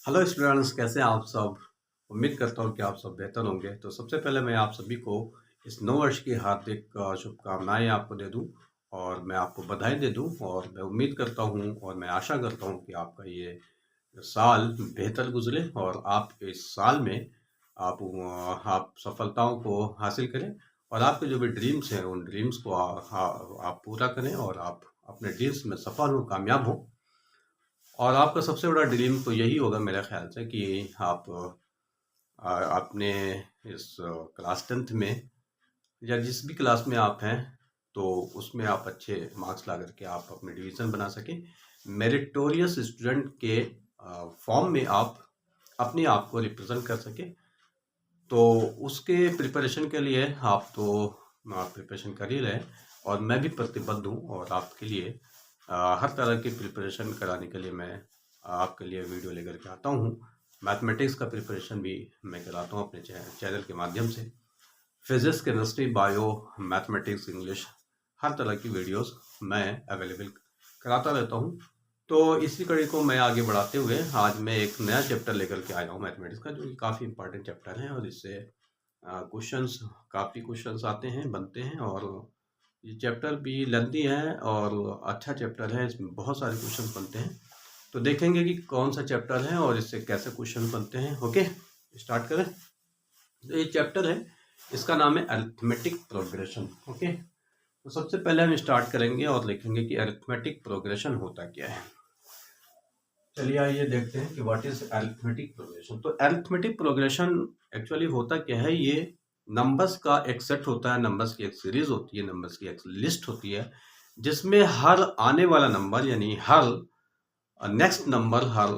Hello students, कैसे हैं आप सब। उम्मीद करता हूँ कि आप सब बेहतर होंगे। तो सबसे पहले मैं आप सभी को इस नव वर्ष की हार्दिक शुभकामनाएं आपको दे दूं और मैं आपको बधाई दे दूं। और मैं उम्मीद करता हूं और मैं आशा करता हूं कि आपका ये साल बेहतर गुजरे और आप इस साल में आप सफलताओं को हासिल करें और आपके जो भी ड्रीम्स हैं उन ड्रीम्स को आप पूरा करें और आप अपने ड्रीम्स में सफल हो, कामयाब हो। और आपका सबसे बड़ा ड्रीम तो यही होगा मेरे ख्याल से कि आप अपने इस क्लास 10th में या जिस भी क्लास में आप हैं तो उसमें आप अच्छे मार्क्स ला करके आप अपने डिवीज़न बना सकें। मेरिटोरियस स्टूडेंट के फॉर्म में आप अपने आप को रिप्रेजेंट कर सकें। तो उसके प्रिपरेशन के लिए आप तो प्रिपरेशन कर ही रहे और मैं भी प्रतिबद्ध हूँ और आपके लिए हर तरह की प्रिपरेशन कराने के लिए मैं आपके लिए वीडियो लेकर के आता हूँ। मैथमेटिक्स का प्रिपरेशन भी मैं कराता हूँ अपने चैनल के माध्यम से। Physics, chemistry, bio, mathematics, English, हर तरह की वीडियोस मैं अवेलेबल कराता रहता हूँ। तो इसी कड़ी को मैं आगे बढ़ाते हुए आज मैं एक नया चैप्टर लेकर के आया हूँ मैथमेटिक्स का, जो कि काफ़ी इंपॉर्टेंट चैप्टर है और इससे क्वेश्चंस काफ़ी क्वेश्चंस आते हैं, बनते हैं। और ये चैप्टर भी लेंथी है और अच्छा चैप्टर है, इसमें बहुत सारे क्वेश्चंस बनते हैं। तो देखेंगे कि कौन सा चैप्टर है और इससे कैसे क्वेश्चन बनते हैं। ओके, स्टार्ट करें। तो ये चैप्टर है, इसका नाम है अरिथमेटिक प्रोग्रेशन। ओके, तो सबसे पहले हम स्टार्ट करेंगे और लिखेंगे कि अरिथमेटिक प्रोग्रेशन होता क्या है। चलिए आइए देखते हैं कि व्हाट इज अरिथमेटिक प्रोग्रेशन। तो अरिथमेटिक प्रोग्रेशन एक्चुअली होता क्या है। ये नंबर्स का एक सेट होता है, नंबर्स की एक सीरीज होती है, नंबर्स की एक लिस्ट होती है, जिसमें हर आने वाला नंबर यानी हर नेक्स्ट नंबर, हर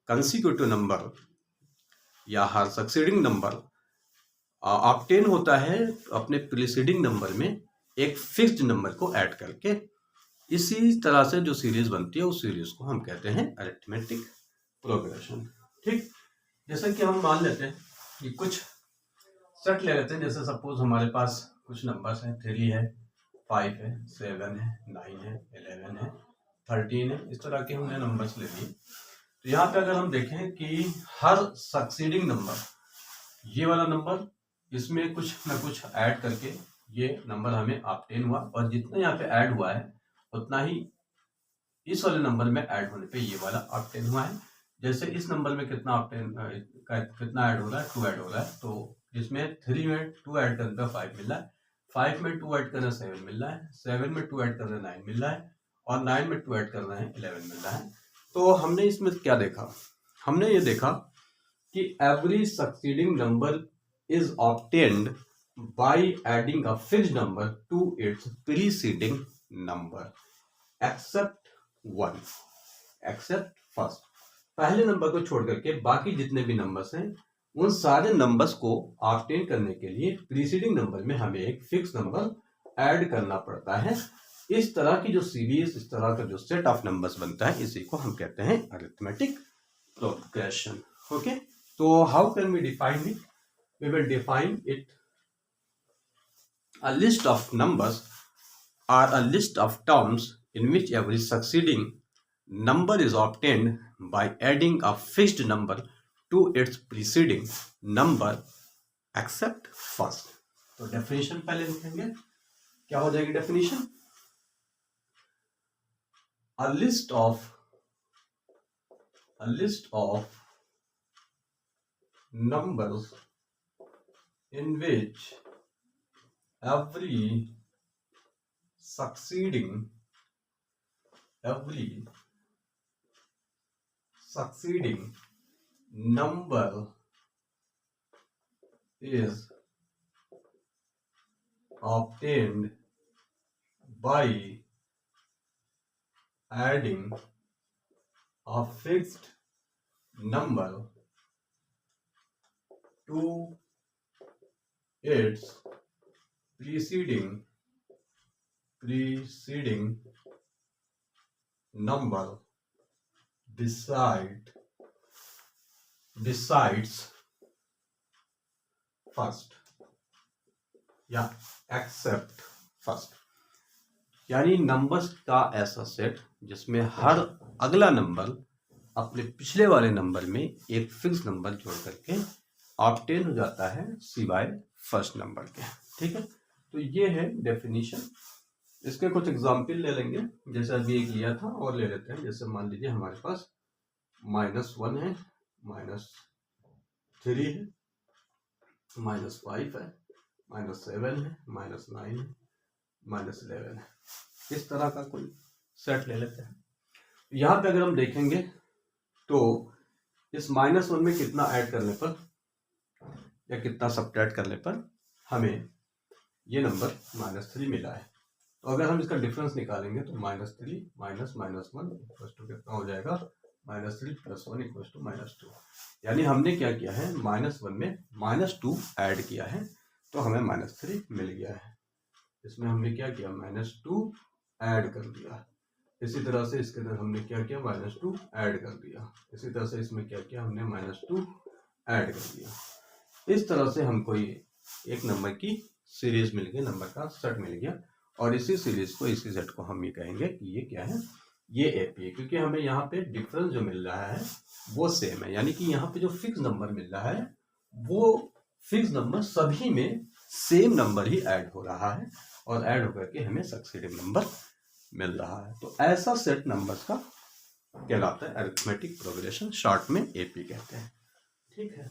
कंसिक्यूटिव नंबर या हर सक्सीडिंग नंबर ऑब्टेन होता है अपने प्रीसीडिंग नंबर में एक फिक्स्ड नंबर को ऐड करके। इसी तरह से जो सीरीज बनती है उस सीरीज को हम कहते हैं अरिथमेटिक प्रोग्रेशन। ठीक, जैसे कि हम मान लेते हैं कि कुछ सेट ले लेते हैं। जैसे सपोज हमारे पास कुछ नंबर्स हैं, 3 है, 5 है, 7 है, 9 है, 11 है, 13 है। इस तरह के हमने नंबर्स ले लिए। तो यहाँ पे अगर हम देखें कि हर सक्सीडिंग नंबर, ये वाला नंबर, इसमें कुछ ना कुछ ऐड करके ये नंबर हमें ऑब्टेन हुआ और जितना यहाँ पे ऐड हुआ है उतना ही इस वाले नंबर में ऐड होने पे ये वाला ऑब्टेन हुआ है। जैसे इस नंबर में कितना ऑब्टेन कितना ऐड हो रहा है, 2 ऐड हो रहा है। तो इसमें 3 में 2 ऐड करने पे 5 मिल रहा है, 5 में 2 ऐड करना 7 मिल रहा है, 7 में 2 ऐड करना 9 मिल रहा है और 9 में 2 ऐड करना है 11 मिल रहा है। तो हमने इसमें क्या देखा, हमने ये देखा कि every succeeding number is obtained by adding a fixed number to its preceding number except one, except first। पहले नंबर को छोड़ करके बाकी जितने भी नंबर्स हैं उन सारे नंबर्स को ऑब्टेन करने के लिए प्रीसीडिंग नंबर में हमें एक फिक्स नंबर ऐड करना पड़ता है। इस तरह की जो सीरीज, इस तरह का जो सेट ऑफ नंबर्स बनता है, इसी को हम कहते हैं arithmetic progression. Okay, so how can we define it? We will define it: a list of numbers are a list of terms in which every succeeding number is obtained by adding a fixed number to its preceding number except first। तो definition पहले लिखेंगे, क्या हो जाएगी definition. a list of numbers in which every succeeding number is obtained by adding a fixed number to its preceding number besides first या accept first. यानी numbers का ऐसा सेट जिसमें हर अगला नंबर अपने पिछले वाले नंबर में एक फिक्स नंबर जोड़ करके ऑब्टेन हो जाता है सिवाय फर्स्ट नंबर के। ठीक है, तो ये है डेफिनेशन। इसके कुछ एग्जाम्पल ले लेंगे, जैसे अभी एक लिया था और ले लेते हैं। जैसे मान लीजिए हमारे पास -1 है, -3 है, -5 है, -7 है, -9 है, -11 है। इस तरह का कोई सेट ले लेते हैं। यहाँ पे अगर हम देखेंगे तो इस -1 में कितना ऐड करने पर या कितना सब्ट्रैक्ट करने पर हमें ये नंबर -3 मिला है। तो अगर हम इसका डिफरेंस निकालेंगे तो -3 माइनस -1 इक्वल टू कितना हो जाएगा, -3 + 1 इक्वल टू -2। यानी हमने क्या किया है, -1 में -2 ऐड किया है तो हमें -3 मिल गया है। इसमें हमने क्या किया, -2 ऐड कर दिया। इसी तरह से इसके अंदर हमने क्या किया, -2 ऐड कर दिया। इसी तरह से इसमें क्या किया हमने, -2 ऐड कर दिया। इस तरह से हमको ये एक नंबर की सीरीज मिल गई, नंबर का सेट मिल गया। और इसी सीरीज को, इसी सेट को हम ये कहेंगे कि ये क्या है, ये एपी है, क्योंकि हमें यहाँ पे डिफरेंस जो मिल रहा है वो सेम है। यानी कि यहाँ पे जो फिक्स नंबर मिल रहा है वो फिक्स नंबर सभी में सेम नंबर ही ऐड हो रहा है और ऐड होकर के हमें सक्सीडिंग नंबर मिल रहा है। तो ऐसा सेट नंबर्स का कहलाता है अरिथमेटिक प्रोग्रेशन, शॉर्ट में एपी कहते हैं। ठीक है,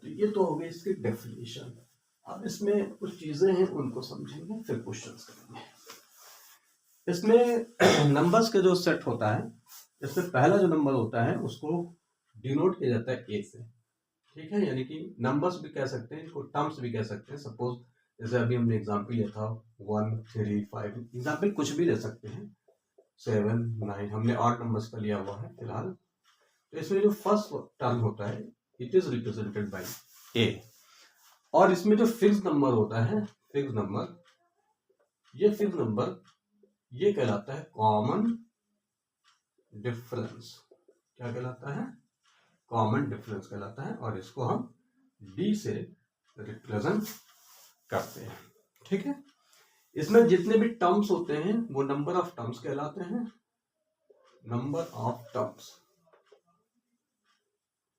तो ये तो हो गई इसकी डेफिनेशन। अब इसमें कुछ चीजें हैं उनको समझेंगे, फिर क्वेश्चंस करेंगे। इसमें नंबर्स का जो सेट होता है, इसमें पहला जो नंबर होता है उसको डिनोट किया जाता है ए से। ठीक है, यानी कि नंबर्स भी कह सकते हैं, इसको टर्म्स भी कह सकते हैं। सपोज जैसे अभी हमने एग्जाम्पल लिया था 1, 3, 5, एग्जाम्पल कुछ भी ले सकते हैं, 7, 9, हमने 8 नंबर्स का लिया हुआ है फिलहाल। तो इसमें जो फर्स्ट टर्म होता है इट इज रिप्रेजेंटेड बाई ए, और इसमें जो फिक्स नंबर होता है, फिक्स नंबर, ये फिक्स नंबर ये कहलाता है कॉमन डिफरेंस। क्या कहलाता है, कॉमन डिफरेंस कहलाता है, और इसको हम डी से रिप्रेजेंट करते हैं। ठीक है, इसमें जितने भी टर्म्स होते हैं वो नंबर ऑफ टर्म्स कहलाते हैं, number of terms,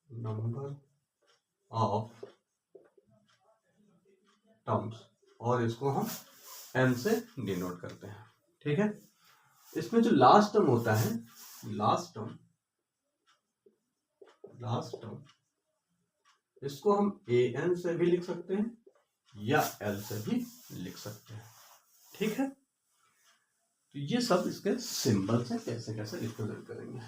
number of terms, और इसको हम एन से डिनोट करते हैं। ठीक है, इसमें जो लास्ट टर्म होता है, लास्ट टर्म, इसको हम ए एन से भी लिख सकते हैं या एल से भी लिख सकते हैं। ठीक है, तो ये सब इसके सिंबल से कैसे कैसे रिप्रेजेंट करेंगे।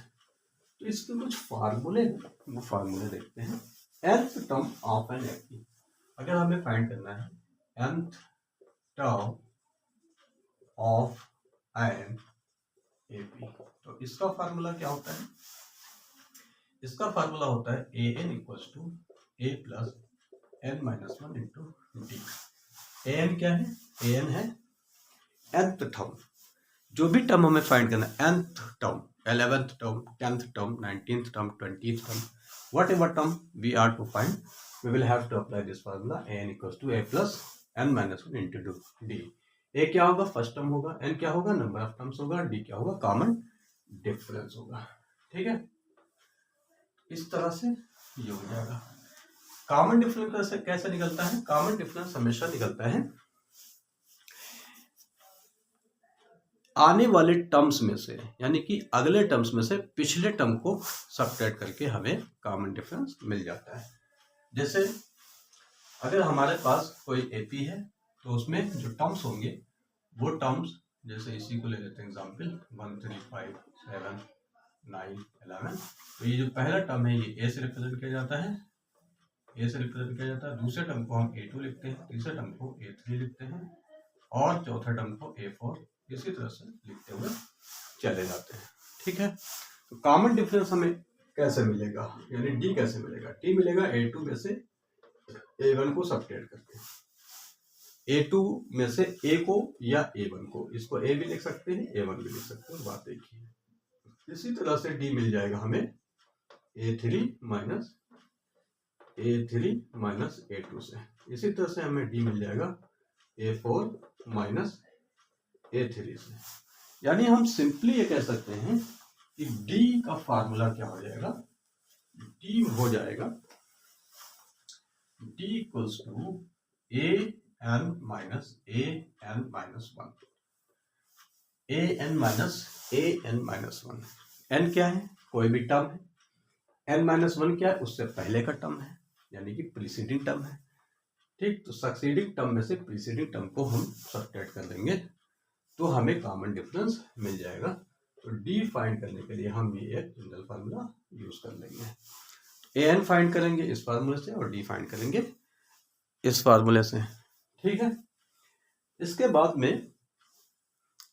तो इसके कुछ फार्मूले हैं, वो फार्मूले देखते हैं। nth term of an AP, अगर हमें फाइंड करना है nth term of an AP, तो इसका फार्मूला क्या होता है, इसका फार्मूला होता है a n equal to A plus N minus 1 into D. A n क्या है, ए एन है nth टर्म, जो भी टर्म हमें फाइंड करना है, nth term, 11th term, 10th term, 19th term, 20th term, whatever term we are to find, we will have to apply this formula an equals to a plus n minus 1 into d। a क्या होगा, first term होगा, n क्या होगा, number of terms होगा, d क्या होगा, common difference होगा। ठीक है, इस तरह से ये हो जाएगा। कॉमन डिफरेंस कैसे निकलता है, कॉमन डिफरेंस हमेशा निकलता है आने वाले टर्म्स में से, यानी कि अगले टर्म्स में से पिछले टर्म को सब्ट्रैक्ट करके हमें कॉमन डिफरेंस मिल जाता है। जैसे अगर हमारे पास कोई एपी है तो उसमें जो टर्म्स होंगे वो टर्म्स, जैसे इसी को ले लेते हैं एग्जांपल 1, 3, 5, 7, 9, 11। तो ये जो पहला टर्म है ये ए से रिप्रेजेंट किया जाता है, ए से रिप्रेजेंट किया जाता है। दूसरे टर्म को हम A2 लिखते हैं, तीसरे टर्म को A3 लिखते हैं, और चौथे टर्म को A4, इसी तरह से लिखते हुए चले जाते हैं। ठीक है, तो कॉमन डिफरेंस हमें कैसे मिलेगा, यानी डी कैसे मिलेगा, डी मिलेगा A2 में से A1 को सब्ट्रैक्ट करके, A2 में से A को या A1 को, इसको A भी लिख सकते हैं, A1 भी लिख सकते हैं, बात एक ही है। इसी तरह से डी मिल जाएगा हमें A3 माइनस A2 से। इसी तरह से हमें डी मिल जाएगा A4 माइनस A3 से। यानी हम सिंपली ये कह सकते हैं कि डी का फार्मूला क्या हो जाएगा, डी हो जाएगा D equals to A N minus one, A N minus one. N क्या है, कोई भी टर्म है, एन माइनस वन क्या है, उससे पहले का टर्म है, यानी कि प्रीसीडिंग टर्म है। ठीक, तो सक्सीडिंग टर्म में से प्रीसीडिंग टर्म को हम सब्ट्रैक्ट कर देंगे तो हमें कॉमन डिफरेंस मिल जाएगा। तो डी फाइंड करने के लिए हम ये एक जनरल फार्मूला यूज कर लेंगे। ए एन फाइंड करेंगे इस फार्मूले से और डी फाइंड करेंगे इस फार्मूले से। ठीक है, इसके बाद में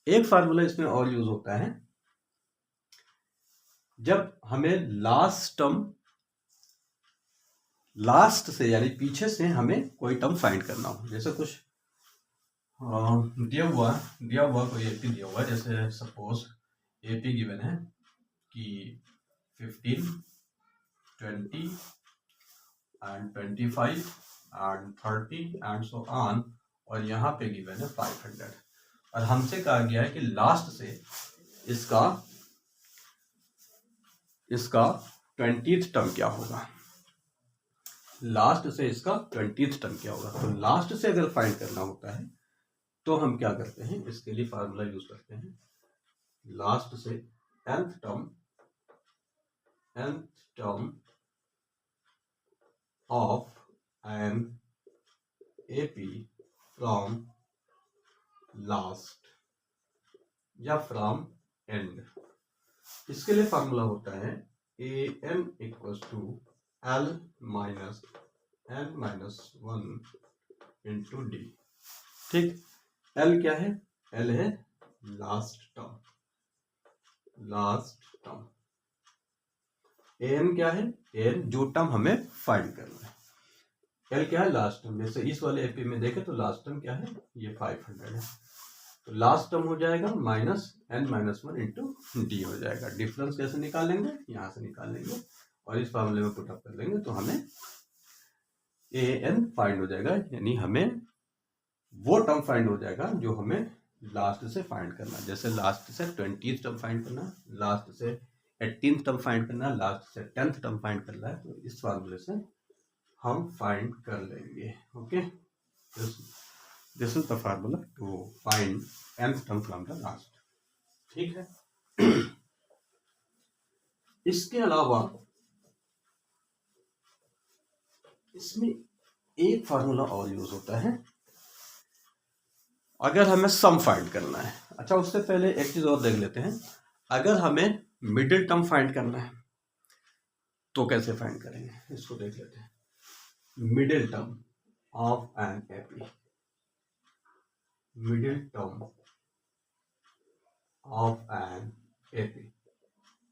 एक फार्मूला इसमें और यूज होता है, जब हमें लास्ट से यानी पीछे से हमें कोई टर्म फाइंड करना हो। जैसे कुछ दिया हुआ कोई एपी दिया हुआ है, जैसे सपोज एपी गिवन है कि 15, 20 and 25 and 30 and so on, और यहाँ पे गिवन है 500, और हमसे कहा गया है कि लास्ट से इसका 20th टर्म क्या होगा, लास्ट से इसका 20th टर्म क्या होगा। तो लास्ट से अगर फाइंड करना होता है तो हम क्या करते हैं, इसके लिए फार्मूला यूज करते हैं, लास्ट से nth term of an AP from last या फ्रॉम एंड। इसके लिए फार्मूला होता है a n equals to L minus N minus one into D. ठीक, एल क्या है, एल है लास्ट टर्म, एन क्या है, एन जो टर्म हमें फाइंड करना है, एल क्या है लास्ट टर्म। जैसे इस वाले एपी में देखें तो लास्ट टर्म क्या है, ये 500 है, तो लास्ट टर्म हो जाएगा minus N minus one into D हो जाएगा। डिफरेंस कैसे निकालेंगे, यहां से निकालेंगे और इस फार्मूले में पुट अप कर लेंगे तो हमें ए एन फाइंड हो जाएगा, यानी हमें वो टर्म फाइंड हो जाएगा जो हमें लास्ट से फाइंड करना है। जैसे लास्ट से 20th टर्म फाइंड करना, लास्ट से 18th टर्म फाइंड करना, लास्ट से 10th टर्म फाइंड करना है, तो इस फार्मूले से हम फाइंड कर लेंगे। Okay, this is the formula to find nth term from the last. ठीक है, इसके अलावा इसमें एक फार्मूला और यूज होता है अगर हमें सम फाइंड करना है। अच्छा, उससे पहले एक चीज और देख लेते हैं, अगर हमें मिडिल टर्म फाइंड करना है तो कैसे फाइंड करेंगे, इसको देख लेते हैं। Middle term of an AP, middle term of an AP,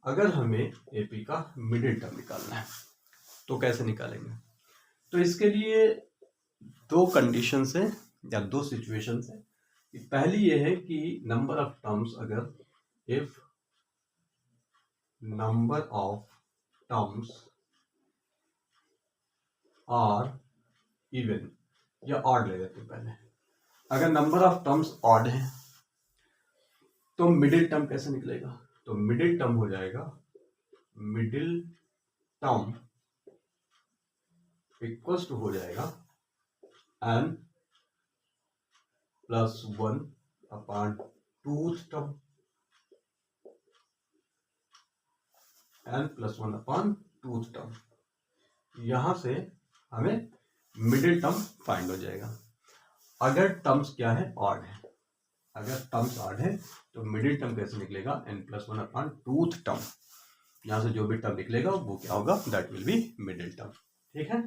अगर हमें एपी का मिडिल टर्म निकालना है तो कैसे निकालेंगे। तो इसके लिए दो कंडीशन है या दो सिचुएशन है। पहली ये है कि नंबर ऑफ टर्म्स, अगर if number of terms are even, या ऑड ले लेते हैं पहले। अगर नंबर ऑफ टर्म्स ऑड है तो मिडिल टर्म कैसे निकलेगा, तो मिडिल टर्म हो जाएगा, मिडिल टर्म इक्वल्स टू हो जाएगा n plus one upon tooth term, n plus one upon tooth term. यहां से हमें मिडिल टर्म फाइंड हो जाएगा। अगर टर्म्स क्या है, ऑड है, अगर टर्म्स ऑड है तो मिडिल टर्म कैसे निकलेगा, n plus one upon tooth term. यहां से जो भी टर्म निकलेगा वो क्या होगा, that will be middle term. ठीक है,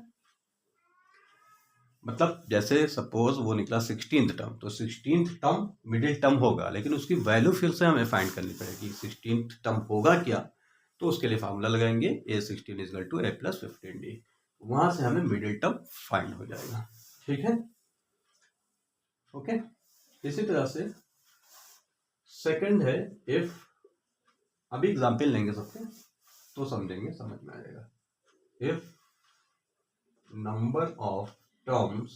मतलब जैसे सपोज वो निकला 16th टर्म, तो 16th टर्म मिडिल टर्म होगा, लेकिन उसकी वैल्यू फिर से हमें फाइंड करनी पड़ेगी। 16th टर्म होगा क्या, तो उसके लिए फार्मूला लगाएंगे a16 is equal to a plus 15d, वहां से हमें मिडिल टर्म फाइंड हो जाएगा। ठीक है, ओके। इसी तरह से सेकंड है इफ, अभी एग्जाम्पल लेंगे सबके तो समझेंगे, समझ में आ जाएगा। If number of terms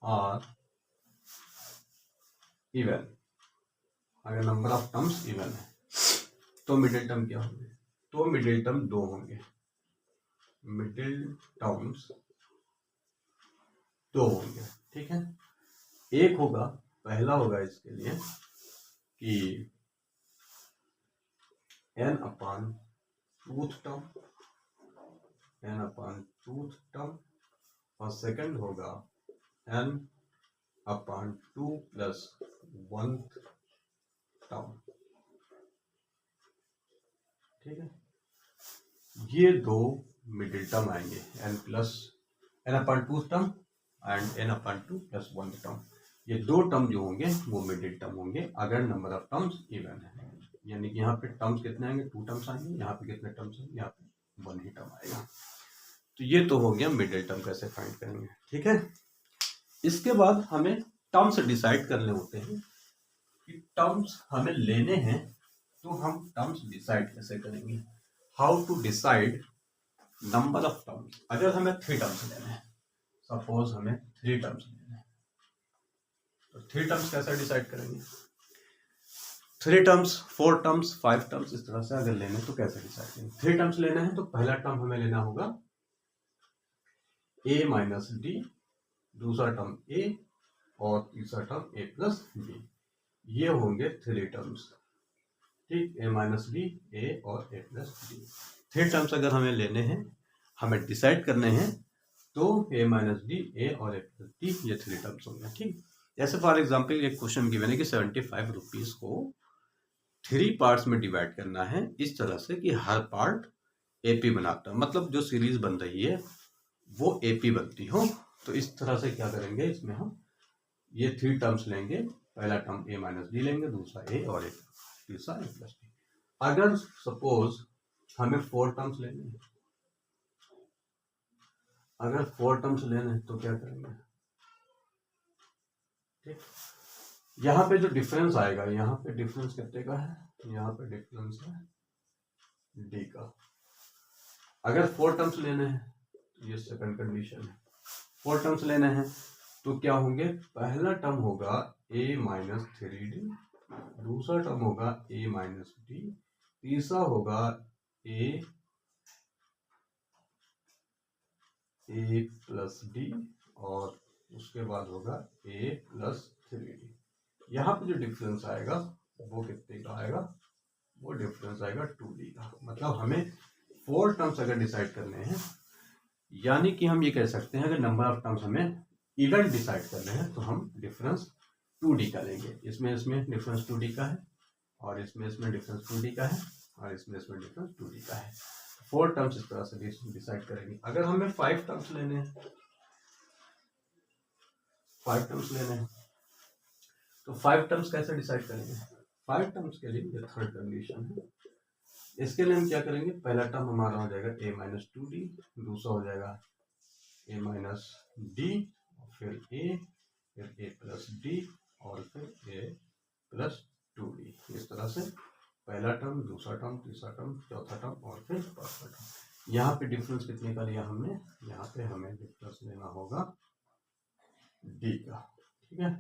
are even, अगर नंबर ऑफ टर्म्स इवन है तो मिडिल टर्म क्या होंगे? तो मिडिल टर्म 2 होंगे, मिडिल टर्म्स 2 होंगे, ठीक है। एक होगा, पहला होगा इसके लिए कि n upon tooth term, n upon tooth term, और सेकंड होगा n अपॉन 2 प्लस 1 टर्म, ठीक है। ये दो मिडिल टर्म आएंगे, n upon two term and n upon 2 plus 1 term. ये दो टर्म जो होंगे वो मिडिल टर्म होंगे अगर नंबर ऑफ टर्म्स इवन है। यानी कि यहाँ पे टर्म्स कितने आएंगे? 2 टर्म्स आएंगे। यहाँ पे कितने टर्म्स आएंगे? यहाँ पे 1 ही टर्म आएगा। तो ये तो हो गया मिडिल टर्म कैसे फाइंड करेंगे, ठीक है। इसके बाद हमें टर्म्स डिसाइड करने होते हैं कि टर्म्स हमें लेने हैं, तो हम टर्म्स डिसाइड कैसे करेंगे? How to decide number of terms. अगर हमें 3 टर्म्स लेने हैं, सपोज हमें 3 टर्म्स लेने हैं, तो 3 टर्म्स कैसे डिसाइड करेंगे? 3 टर्म्स, 4 टर्म्स, 5 टर्म्स, इस तरह से अगर लेने तो कैसे डिसाइड करेंगे? 3 टर्म्स लेने हैं तो पहला टर्म हमें लेना होगा a माइनस डी, दूसरा टर्म a और तीसरा टर्म a प्लस डी। ये होंगे 3 टर्म्स, ठीक। a माइनस डी, a और a प्लस डी। 3 टर्म्स अगर हमें लेने हैं, हमें डिसाइड करने हैं, तो a माइनस डी, a और a प्लस डी, ये 3 टर्म्स होंगे, ठीक। जैसे फॉर एग्जाम्पल एक क्वेश्चन गिवन है कि 75 रुपीज को 3 पार्ट्स में डिवाइड करना है, इस तरह से कि हर पार्ट एपी बनाता है, मतलब जो सीरीज बन रही है वो एपी बनती हो। तो इस तरह से क्या करेंगे, इसमें हम ये 3 टर्म्स लेंगे। पहला टर्म a माइनस डी लेंगे, दूसरा a और एक तीसरा a प्लस डी। अगर सपोज हमें 4 टर्म्स लेने हैं, अगर 4 टर्म्स लेने हैं तो क्या करेंगे, ठीक। यहाँ पे जो डिफरेंस आएगा, यहाँ पे डिफरेंस कितने का है? यहाँ पे डिफरेंस है डी का। अगर 4 टर्म्स लेने हैं, ये सेकंड कंडीशन है, 4 टर्म्स लेने हैं तो क्या होंगे? पहला टर्म होगा a माइनस 3d, दूसरा टर्म होगा a माइनस d, तीसरा होगा a प्लस डी, और उसके बाद होगा a प्लस 3d। यहाँ पे जो डिफरेंस आएगा वो कितने का आएगा? वो डिफरेंस आएगा 2d का। मतलब हमें 4 टर्म्स अगर डिसाइड करने हैं, यानी कि हम ये कह सकते हैं अगर नंबर ऑफ टर्म्स हमें इवन डिसाइड करने हैं तो हम डिफरेंस 2d का लेंगे। इसमें डिफरेंस 2d का है, और इसमें डिफरेंस 2d का है, और इसमें डिफरेंस 2d का है। 4 टर्म्स इस तरह से डिसाइड करेंगे। अगर हमें 5 टर्म्स लेने हैं, 5 टर्म्स लेने हैं तो 5 टर्म्स कैसे डिसाइड करेंगे? 5 टर्म्स के लिए ये थर्ड कंडीशन है। इसके लिए हम क्या करेंगे? पहला टर्म हमारा हो जाएगा a माइनस 2d, दूसरा हो जाएगा a माइनस डी, फिर a, फिर a प्लस डी, और फिर a प्लस 2d। इस तरह से पहला टर्म, दूसरा टर्म, तीसरा टर्म, चौथा टर्म, और फिर पांचवा टर्म। यहाँ पे डिफरेंस कितने का लिया हमने? यहाँ पे हमें डिफरेंस लेना होगा d का, ठीक है।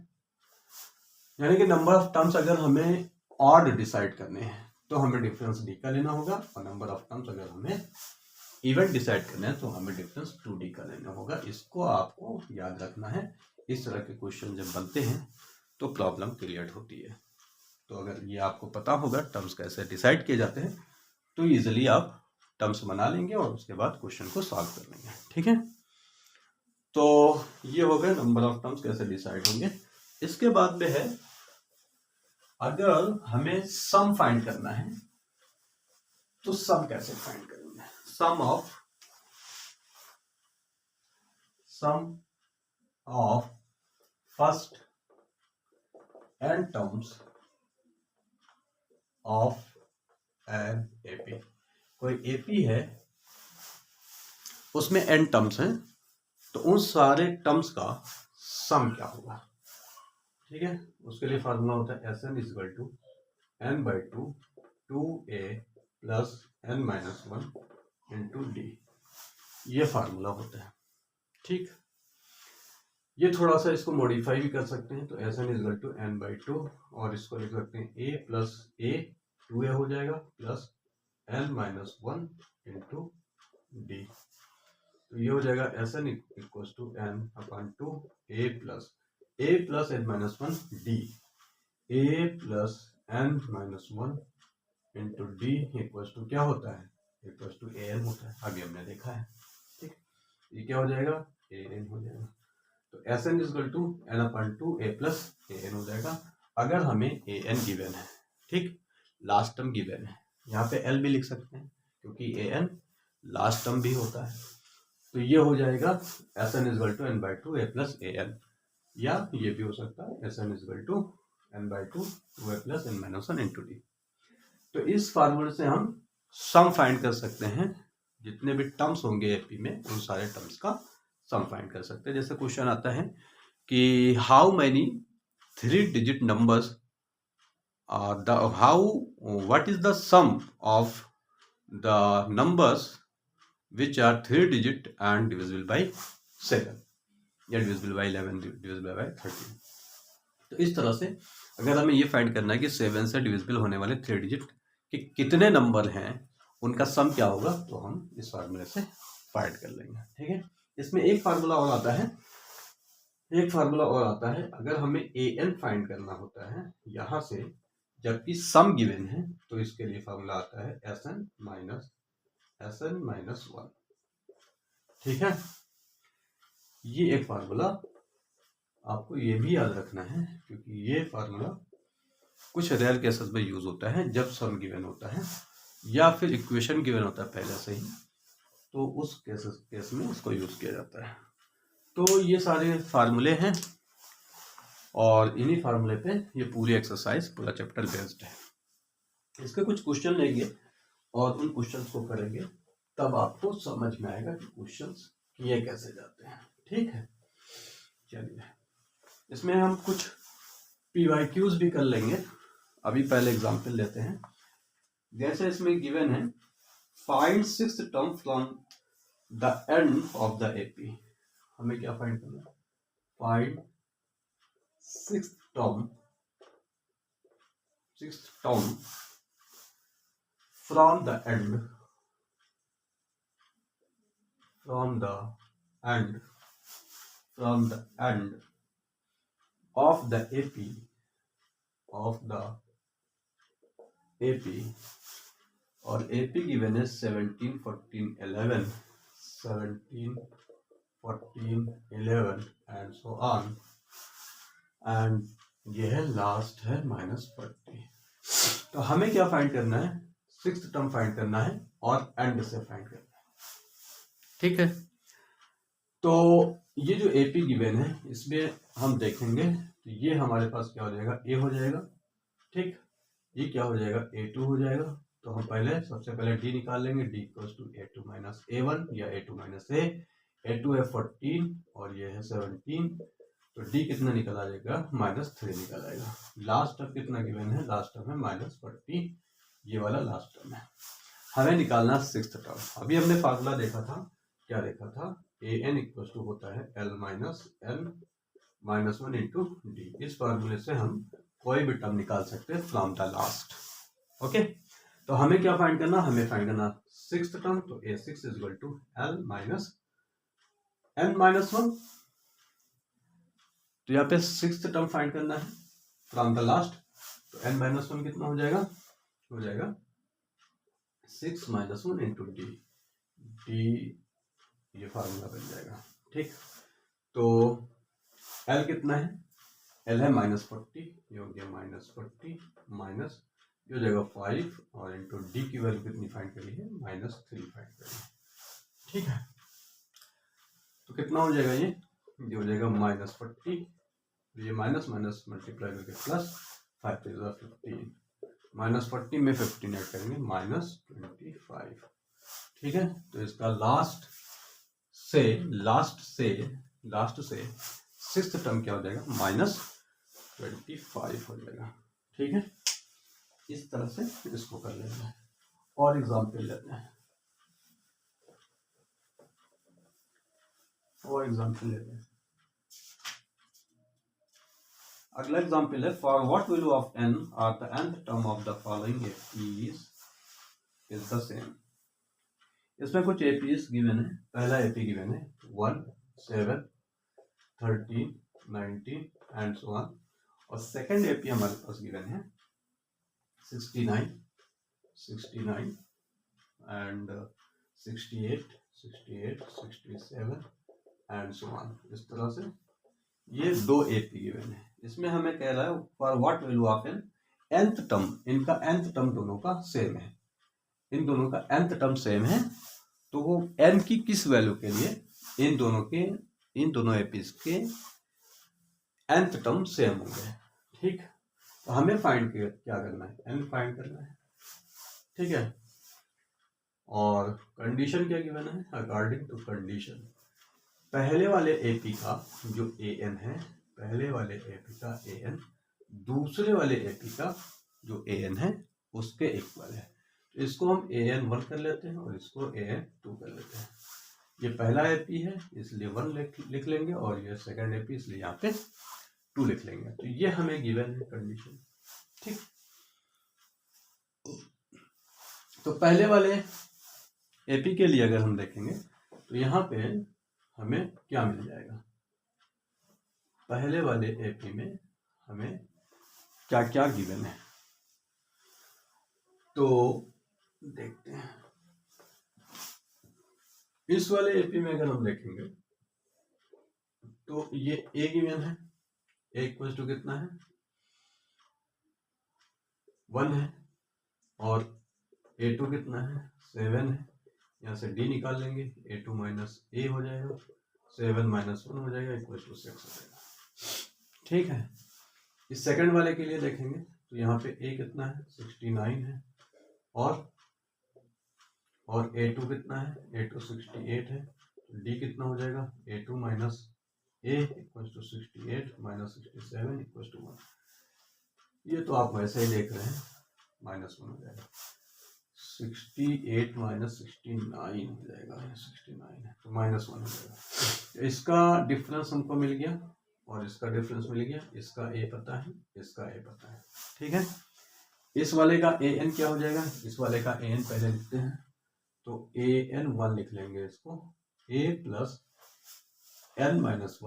यानी कि नंबर ऑफ टर्म्स अगर हमें ऑड डिसाइड करने हैं तो हमें डिफरेंस डी का लेना होगा, और नंबर ऑफ टर्म्स अगर हमें इवन डिसाइड करना है तो हमें डिफरेंस 2d का लेना होगा। इसको आपको याद रखना है। इस तरह के क्वेश्चन जब बनते हैं तो प्रॉब्लम क्रिएट होती है। तो अगर ये आपको पता होगा टर्म्स कैसे डिसाइड किए जाते हैं तो इजीली आप टर्म्स बना लेंगे और उसके बाद क्वेश्चन को सॉल्व कर लेंगे, ठीक है। तो ये हो गया नंबर ऑफ टर्म्स कैसे डिसाइड होंगे। इसके बाद में है अगर हमें सम फाइंड करना है तो सम कैसे फाइंड करेंगे? Sum of first n terms of an AP. कोई एपी है, उसमें n टर्म्स हैं, तो उन सारे टर्म्स का सम क्या होगा, ठीक है। उसके लिए फार्मूला होता है Sn equal to n/2 2a plus n minus 1 into D. ये फार्मूला होता है, ठीक। ये थोड़ा सा इसको मॉडिफाई भी कर सकते हैं, तो S N equal to N by two, और इसको लिख सकते हैं ए प्लस ए, 2a हो जाएगा, plus N minus one into D. तो ये हो जाएगा S N equals to N upon two A plus N minus one D, A plus N minus one into D equals to क्या होता है, इक्वल्स टू ए एन होता है, अभी हमने देखा है। ठीक, ये क्या हो जाएगा, ए एन हो जाएगा। तो S N equal to N upon two A plus A N हो जाएगा, अगर हमें ए एन गिवन है। ठीक, लास्ट टर्म गिवन है, यहाँ पे एल भी लिख सकते हैं क्योंकि ए एन लास्ट टर्म भी होता है। तो ये हो जाएगा S N equal to N by two A plus A N, या ये भी हो सकता है S N equal to N by two A plus N minus one into D. तो इस फार्मूले से हम सम फाइंड कर सकते हैं, जितने भी टर्म्स होंगे एपी में उन सारे टर्म्स का सम फाइंड कर सकते हैं। जैसे क्वेश्चन आता है कि how many 3 digit numbers what is the sum of the numbers which are 3 digit and divisible by 7 या divisible by 11, divisible by 13। तो इस तरह से अगर हमें ये फाइंड करना है कि 7 से डिविजिबल होने वाले 3 डिजिट के कितने नंबर हैं, उनका सम क्या होगा, तो हम इस फार्मूले से फाइंड कर लेंगे। ठीक है, इसमें एक फार्मूला और आता है, अगर हमें ए एन फाइंड करना होता है यहाँ से, जबकि सम गिवन है, तो इसके लिए फार्मूला आता है एस एन माइनस वन। ठीक है, ये एक फार्मूला आपको ये भी याद रखना है, क्योंकि ये फार्मूला कुछ रेयर केसेस में यूज होता है, जब सम गिवन होता है या फिर इक्वेशन गिवन होता है पहले से ही, तो उस केस में इसको यूज किया जाता है। तो ये सारे फार्मूले हैं, और इन्हीं फार्मूले पे ये पूरी एक्सरसाइज, पूरा चैप्टर बेस्ड है। इसके कुछ क्वेश्चन लेंगे और उन क्वेश्चंस को करेंगे, तब आपको समझ में आएगा कि क्वेश्चंस किए कैसे जाते हैं। ठीक है, चलिए इसमें हम कुछ PYQs भी कर लेंगे। अभी पहले एग्जांपल लेते हैं। जैसे इसमें गिवन है find 6th term from the end of the AP. हमें क्या फाइंड करना है, find 6th term from the end of the AP, और AP given है 17, 14, 11 and so on, एंड ये है लास्ट है -40। तो हमें क्या फाइंड करना है, 6th टर्म फाइंड करना है और एंड से फाइंड करना है। ठीक है, तो ये जो एपी गिवन है, इसमें हम देखेंगे तो ये हमारे पास क्या हो जाएगा, ए हो जाएगा। ठीक, ये क्या हो जाएगा, A2 हो जाएगा। तो हम सबसे पहले डी निकाल लेंगे, D equals to A2 minus A1 या A2 माइनस A2 है 14 और ये है 17, तो डी कितना निकल आ जाएगा, -3 निकल आएगा। लास्ट टर्म कितना गिवन है, लास्ट टर्म है -40, ये वाला लास्ट टर्म है। हमें निकालना 6th टर्म। अभी हमने फार्मूला देखा था, क्या देखा था, ए एन इक्वल टू होता है L minus N minus 1 into D. इस फार्मूले से हम कोई भी टर्म निकाल सकते हैं फ्रॉम द लास्ट। ओके, तो हमें क्या फाइंड करना, हमें फाइंड करना 6th टर्म, तो A6 is equal to L minus N minus 1। तो यहाँ पे 6th टर्म फाइंड करना है फ्रॉम द लास्ट, तो n माइनस 1 कितना हो जाएगा, 6 माइनस 1 इंटू डी, ये फार्मूला बन जाएगा। ठीक, तो L कितना है, L है -40, ये हो गया -40 माइनस, ये हो जाएगा 5 और इंटू डी की वैल्यू कितनी फाइंड करी है, -3 फाइंड करी है। ठीक है, तो कितना हो जाएगा, ये हो जाएगा -40, ये माइनस माइनस मल्टीप्लाई करके प्लस 5 15, -40 में 15 ऐड करेंगे -25। ठीक है, तो इसका लास्ट से 6th टर्म क्या हो जाएगा, -25 हो जाएगा। ठीक है, इस तरह से इसको कर लेना है। और एग्जाम्पल लेते हैं, अगला एग्जाम्पल है, for what value of n are the nth term of the following APs is the same. इसमें कुछ एपीज गिवन है। पहला एपी गिवन है 1, 7, 13, 19 एंड सो ऑन। और सेकंड एपी हमारे पास गिवन है 69, 69 एंड 68, 68, 67 एंड सो ऑन। इस तरह से ये दो एपी गिवन है। इसमें हमें कह रहा है for what value of N nth term, इनका nth टर्म दोनों का सेम है, इन दोनों का nth टर्म सेम है, तो वो n की किस वैल्यू के लिए इन दोनों एपीज के nth टर्म सेम होंगे। ठीक, तो हमें फाइंड क्या करना है, n फाइंड करना है। ठीक है, और कंडीशन क्या गिवन है, अकॉर्डिंग टू कंडीशन पहले वाले एपी का जो an है, पहले वाले एपी का an दूसरे वाले एपी का जो an है उसके इक्वल है। तो इसको हम an1 कर लेते हैं और इसको an2 कर लेते हैं। ये पहला एपी है इसलिए 1 लिख लेंगे और ये सेकंड एपी इसलिए यहाँ पे 2 लिख लेंगे। तो ये हमें गिवन है कंडीशन। ठीक, तो पहले वाले एपी के लिए अगर हम देखेंगे तो यहाँ पे हमें क्या मिल जाएगा, पहले वाले एपी में हमें क्या क्या गिवन है, तो देखते हैं। इस वाले एपी में अगर हम देखेंगे तो ये ए गिवन है, ए इक्वल टू कितना है 1 है, और a2 कितना है 7 है। यहाँ से d निकाल लेंगे, a2 माइनस a हो जाएगा, 7 माइनस 1 हो जाएगा, इक्वल टू 6 हो जाएगा। ठीक है, इस सेकंड वाले के लिए देखेंगे तो यहाँ पे a कितना है 69 है, और a2 कितना है, a2 68 है, d कितना हो जाएगा a2 minus a equal to 68 minus 67 equal to 1। ये तो आप वैसे ही देख रहे हैं, माइनस 1 हो जाएगा, 68 माइनस 69 हो जाएगा, 69 है तो माइनस 1 हो जाएगा। तो इसका डिफरेंस हमको मिल गया और इसका डिफरेंस मिल गया, इसका a पता है, इसका a पता है। ठीक है, इस वाले का an क्या हो जाएगा, इस वाले का an पहले लिखते हैं, तो an1 लिख लेंगे, इसको a plus n minus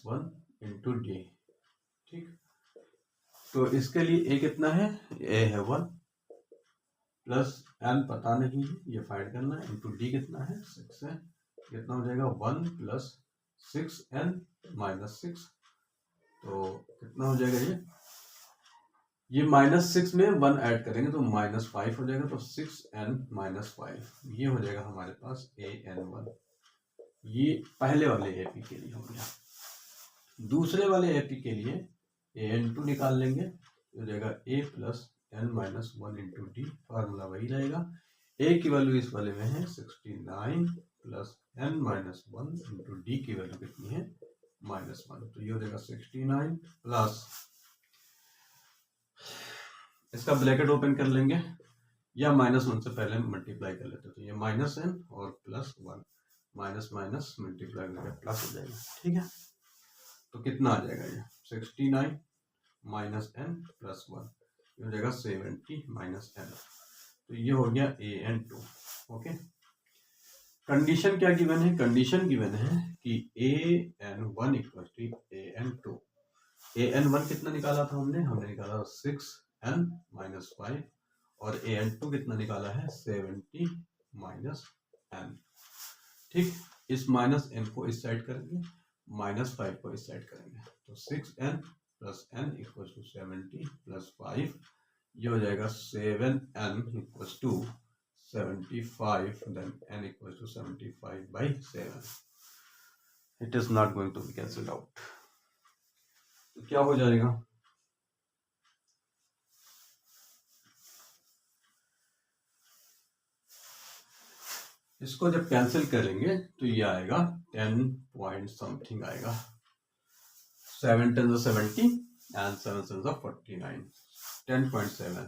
1 into D. ठीक, तो इसके लिए a कितना है, a है 1 प्लस n पता नहीं है, ये फाइंड करना है, इंटू डी कितना है 6 है, कितना हो जाएगा 1 प्लस 6n माइनस 6, तो कितना हो जाएगा ये माइनस 6 में 1 ऐड करेंगे तो माइनस 5 हो जाएगा, तो 6n माइनस 5 ये हो जाएगा हमारे पास an1। ये पहले वाले एपी के लिए हो गया। दूसरे वाले एपी के लिए an2 निकाल लेंगे, तो हो जाएगा a plus n minus 1 into D, formula वही रहेगा। a की वैल्यू इस वाले में है 69 plus n minus 1 into D की वैल्यू कितनी है -1, तो ये हो जाएगा 69 प्लस, इसका ब्रैकेट ओपन कर लेंगे या -1 से पहले मल्टीप्लाई कर लेते हैं, तो ये माइनस n और प्लस 1, माइनस माइनस मल्टीप्लाई करके प्लस हो जाएगा। ठीक है, तो कितना आ जाएगा ये 69 माइनस n प्लस 1, ये हो जाएगा 70 माइनस n, तो ये हो गया an2। ओके, कंडीशन क्या गिवन है, कंडीशन गिवन है कि an1 equal to an2। an1 कितना निकाला था हमने निकाला 6n माइनस 5, और an2 कितना निकाला है 70 माइनस n। ठीक, इस माइनस n को इस साइड करेंगे, माइनस 5 को इस साइड करेंगे, तो 6n plus n equal to 70 plus 5, ये हो जाएगा 7n equal to 75, then n equal to 75 by 7। It is not going to be cancelled out, तो क्या हो जाएगा, इसको जब कैंसिल करेंगे तो ये आएगा 10 पॉइंट समथिंग आएगा, 7 10 70 and 7 7 49, 10.7,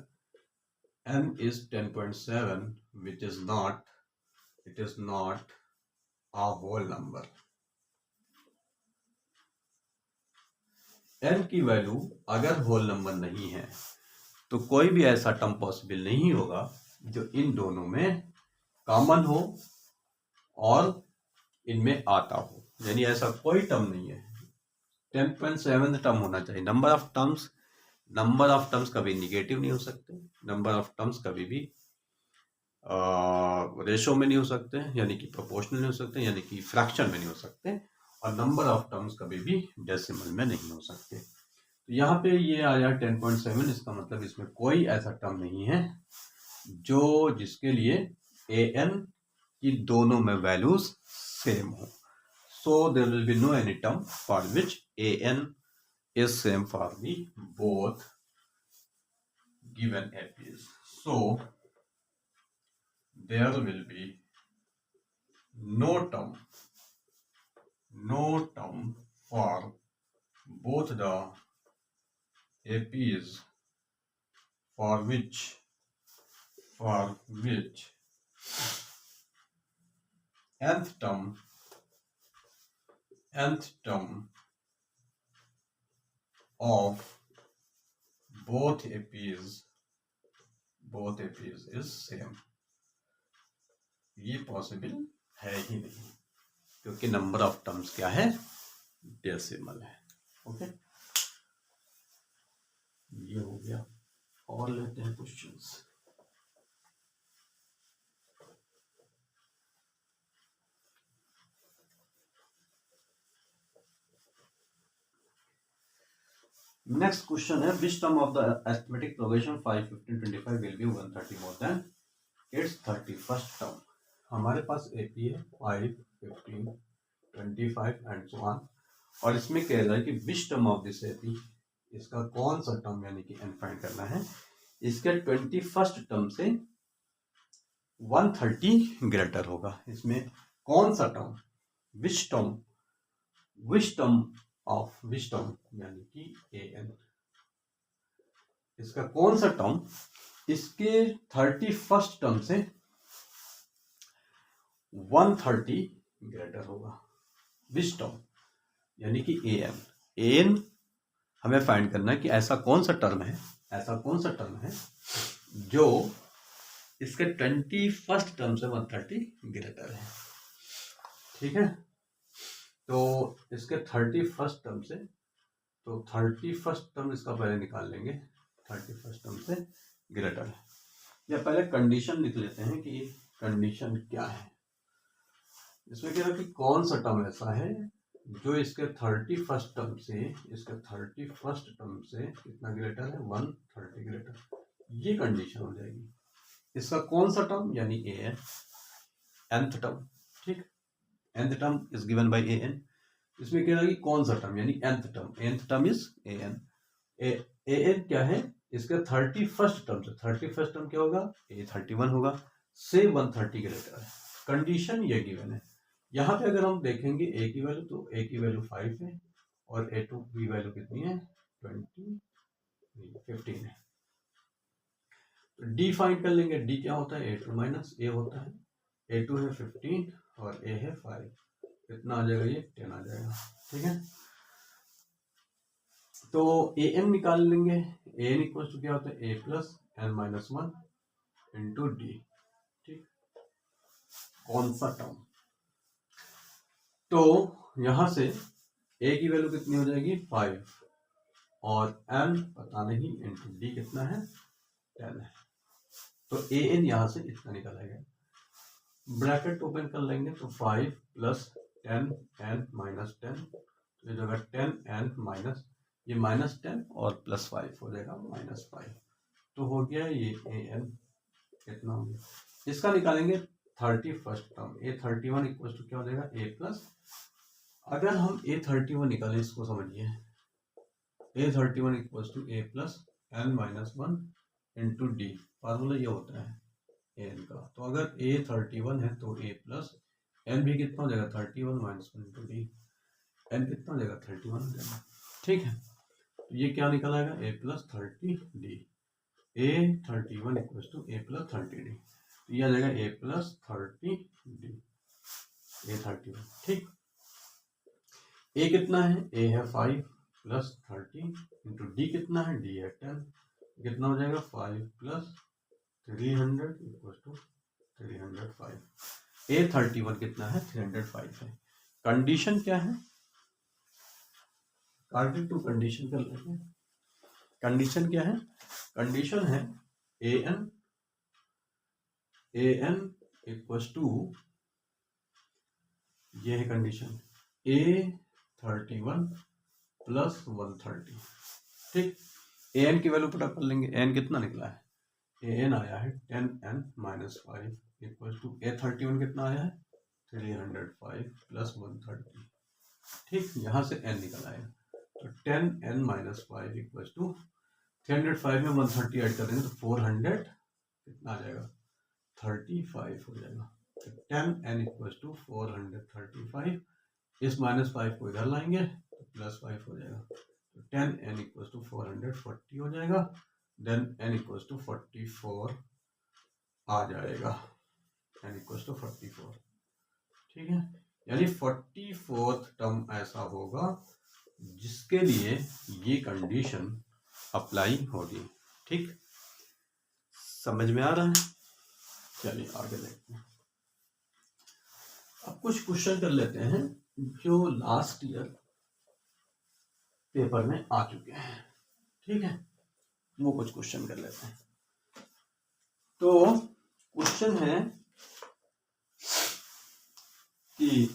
n is 10.7 which is not, it is not a whole number, n की वैल्यू अगर होल नंबर नहीं है तो कोई भी ऐसा टर्म पॉसिबल नहीं होगा जो इन दोनों में कॉमन हो और इनमें आता हो, यानी ऐसा कोई टर्म नहीं है। 10.7 टर्म होना चाहिए। नंबर ऑफ टर्म्स कभी निगेटिव नहीं हो सकते, नंबर ऑफ टर्म्स कभी भी रेशो में नहीं हो सकते, यानी कि प्रोपोर्शनल नहीं हो सकते, यानी कि फ्रैक्शन में नहीं हो सकते, और नंबर ऑफ टर्म्स कभी भी डेसिमल में नहीं हो सकते। तो यहाँ पे ये आया 10.7, इसका मतलब इसमें कोई ऐसा टर्म नहीं है जो जिसके लिए an की दोनों में वैल्यूज सेम हो। So there will be no any term for which an is same for the both given APs. So there will be no term for both the APs for which nth term of both APs is same। ये possible है ही नहीं, क्योंकि number of terms क्या है, decimal है। Okay, ये हो गया। और लेते हैं क्वेश्चंस। नेक्स्ट क्वेश्चन है, which term of the arithmetic progression 5, 15, 25 will be 130 more than it's 31st term. हमारे पास एपी है 5, 15, 25 एंड सो ऑन, और इसमें कह रहा है कि which term of this AP, इसका कौन सा टर्म यानी कि एन फाइंड करना है, इसके 21st टर्म से 130 ग्रेटर होगा। इसमें कौन सा टर्म, विच टर्म यानी कि an, इसका कौन सा टर्म इसके 31st टर्म से 130 ग्रेटर होगा। विच टर्म यानी कि an हमें फाइंड करना है कि ऐसा कौन सा टर्म है जो इसके 21st टर्म से 130 ग्रेटर है। ठीक है, तो इसके 31st टर्म से, तो 31st टर्म इसका पहले निकाल लेंगे, 31st टर्म से ग्रेटर है। या पहले कंडीशन लिख लेते हैं कि कंडीशन क्या है। इसमें क्या है कि कौन सा टर्म ऐसा है जो इसके 31st टर्म से कितना ग्रेटर है, 130 ग्रेटर। ये कंडीशन हो जाएगी। इसका कौन सा टर्म यानी an, nth टर्म। ठीक, nth term is given by an। इसमें क्या है कि कौन सा टर्म यानी nth term is an। an क्या है, इसका 31st टर्म से, 31st टर्म क्या होगा, a31 होगा, से 130 ग्रेटर है। कंडीशन ये गिवन है। यहाँ पे अगर हम देखेंगे a की वैल्यू, तो a की वैल्यू 5 है और a2 की वैल्यू कितनी है, 15 है। तो d फाइंड कर लेंगे। d क्या होता है, a2 माइनस a होता है। a2 है 15 और a है 5, कितना आ जाएगा, ये 10 आ जाएगा। ठीक है, तो an निकाल लेंगे। an इक्वल टू क्या होता है, a plus n minus 1 into D. ठीक, कौन सा टर्म, तो यहां से a की वैल्यू कितनी हो जाएगी, 5 और n पता नहीं, इंटू डी कितना है, 10 है। तो an यहां से इतना निकल आएगा। ब्रैकेट ओपन कर लेंगे तो 5 प्लस 10 n माइनस 10, तो ये जगह 10 n माइनस, ये माइनस 10 और प्लस 5 हो जाएगा -5। तो हो गया ये an कितना हो गया। इसका निकालेंगे 31st term, a31 equal to क्या हो जाएगा, a प्लस, अगर हम a31 निकालें, इसको समझिए, a31 equal to a plus n minus 1 into D. Formula ये होता है an का। तो अगर a31 है तो a प्लस n भी कितना हो जाएगा, 31 माइनस 1 इंटू डी, n कितना हो जाएगा, 31 हो जाएगा। ठीक है, तो ये क्या निकल आएगा, a plus 30 D, a31 equal to a plus 30 D. तो ये आ जाएगा a प्लस 30 डी, a31। ठीक, a कितना है, a है 5 प्लस 30 इंटू डी कितना है, डी है 10, कितना हो जाएगा 5 प्लस 300 इक्वल टू 305। A31 कितना है 305 है। कंडीशन क्या है, कार्डिक टू कंडीशन कर लेते हैं। कंडीशन क्या है, कंडीशन है an इक्वल टू, ये है कंडीशन A31 प्लस 130। ठीक, an की वैल्यू पुटअप कर लेंगे, n कितना निकला है, an आया है 10n minus 5 equal to A31 कितना आया है 305 प्लस 130। ठीक, यहाँ से n निकल आएगा, तो 10n माइनस 5 इक्वल टू 305 में 130 ऐड कर देंगे तो 400 कितना आ जाएगा 35 हो जाएगा। तो 10n इक्वल टू 435, इस माइनस 5 को इधर लाएंगे तो प्लस 5 हो जाएगा, तो 10n इक्वल टू 440 हो जाएगा, देन n इक्वल टू 44 आ जाएगा, n इक्वल टू 44। ठीक है, यानी 44th टर्म ऐसा होगा जिसके लिए ये कंडीशन अप्लाई होगी। ठीक, समझ में आ रहा है, चलिए आगे देखते हैं। अब कुछ क्वेश्चन कर लेते हैं जो लास्ट ईयर पेपर में आ चुके हैं। ठीक है, वो कुछ क्वेश्चन कर लेते हैं। तो क्वेश्चन है कि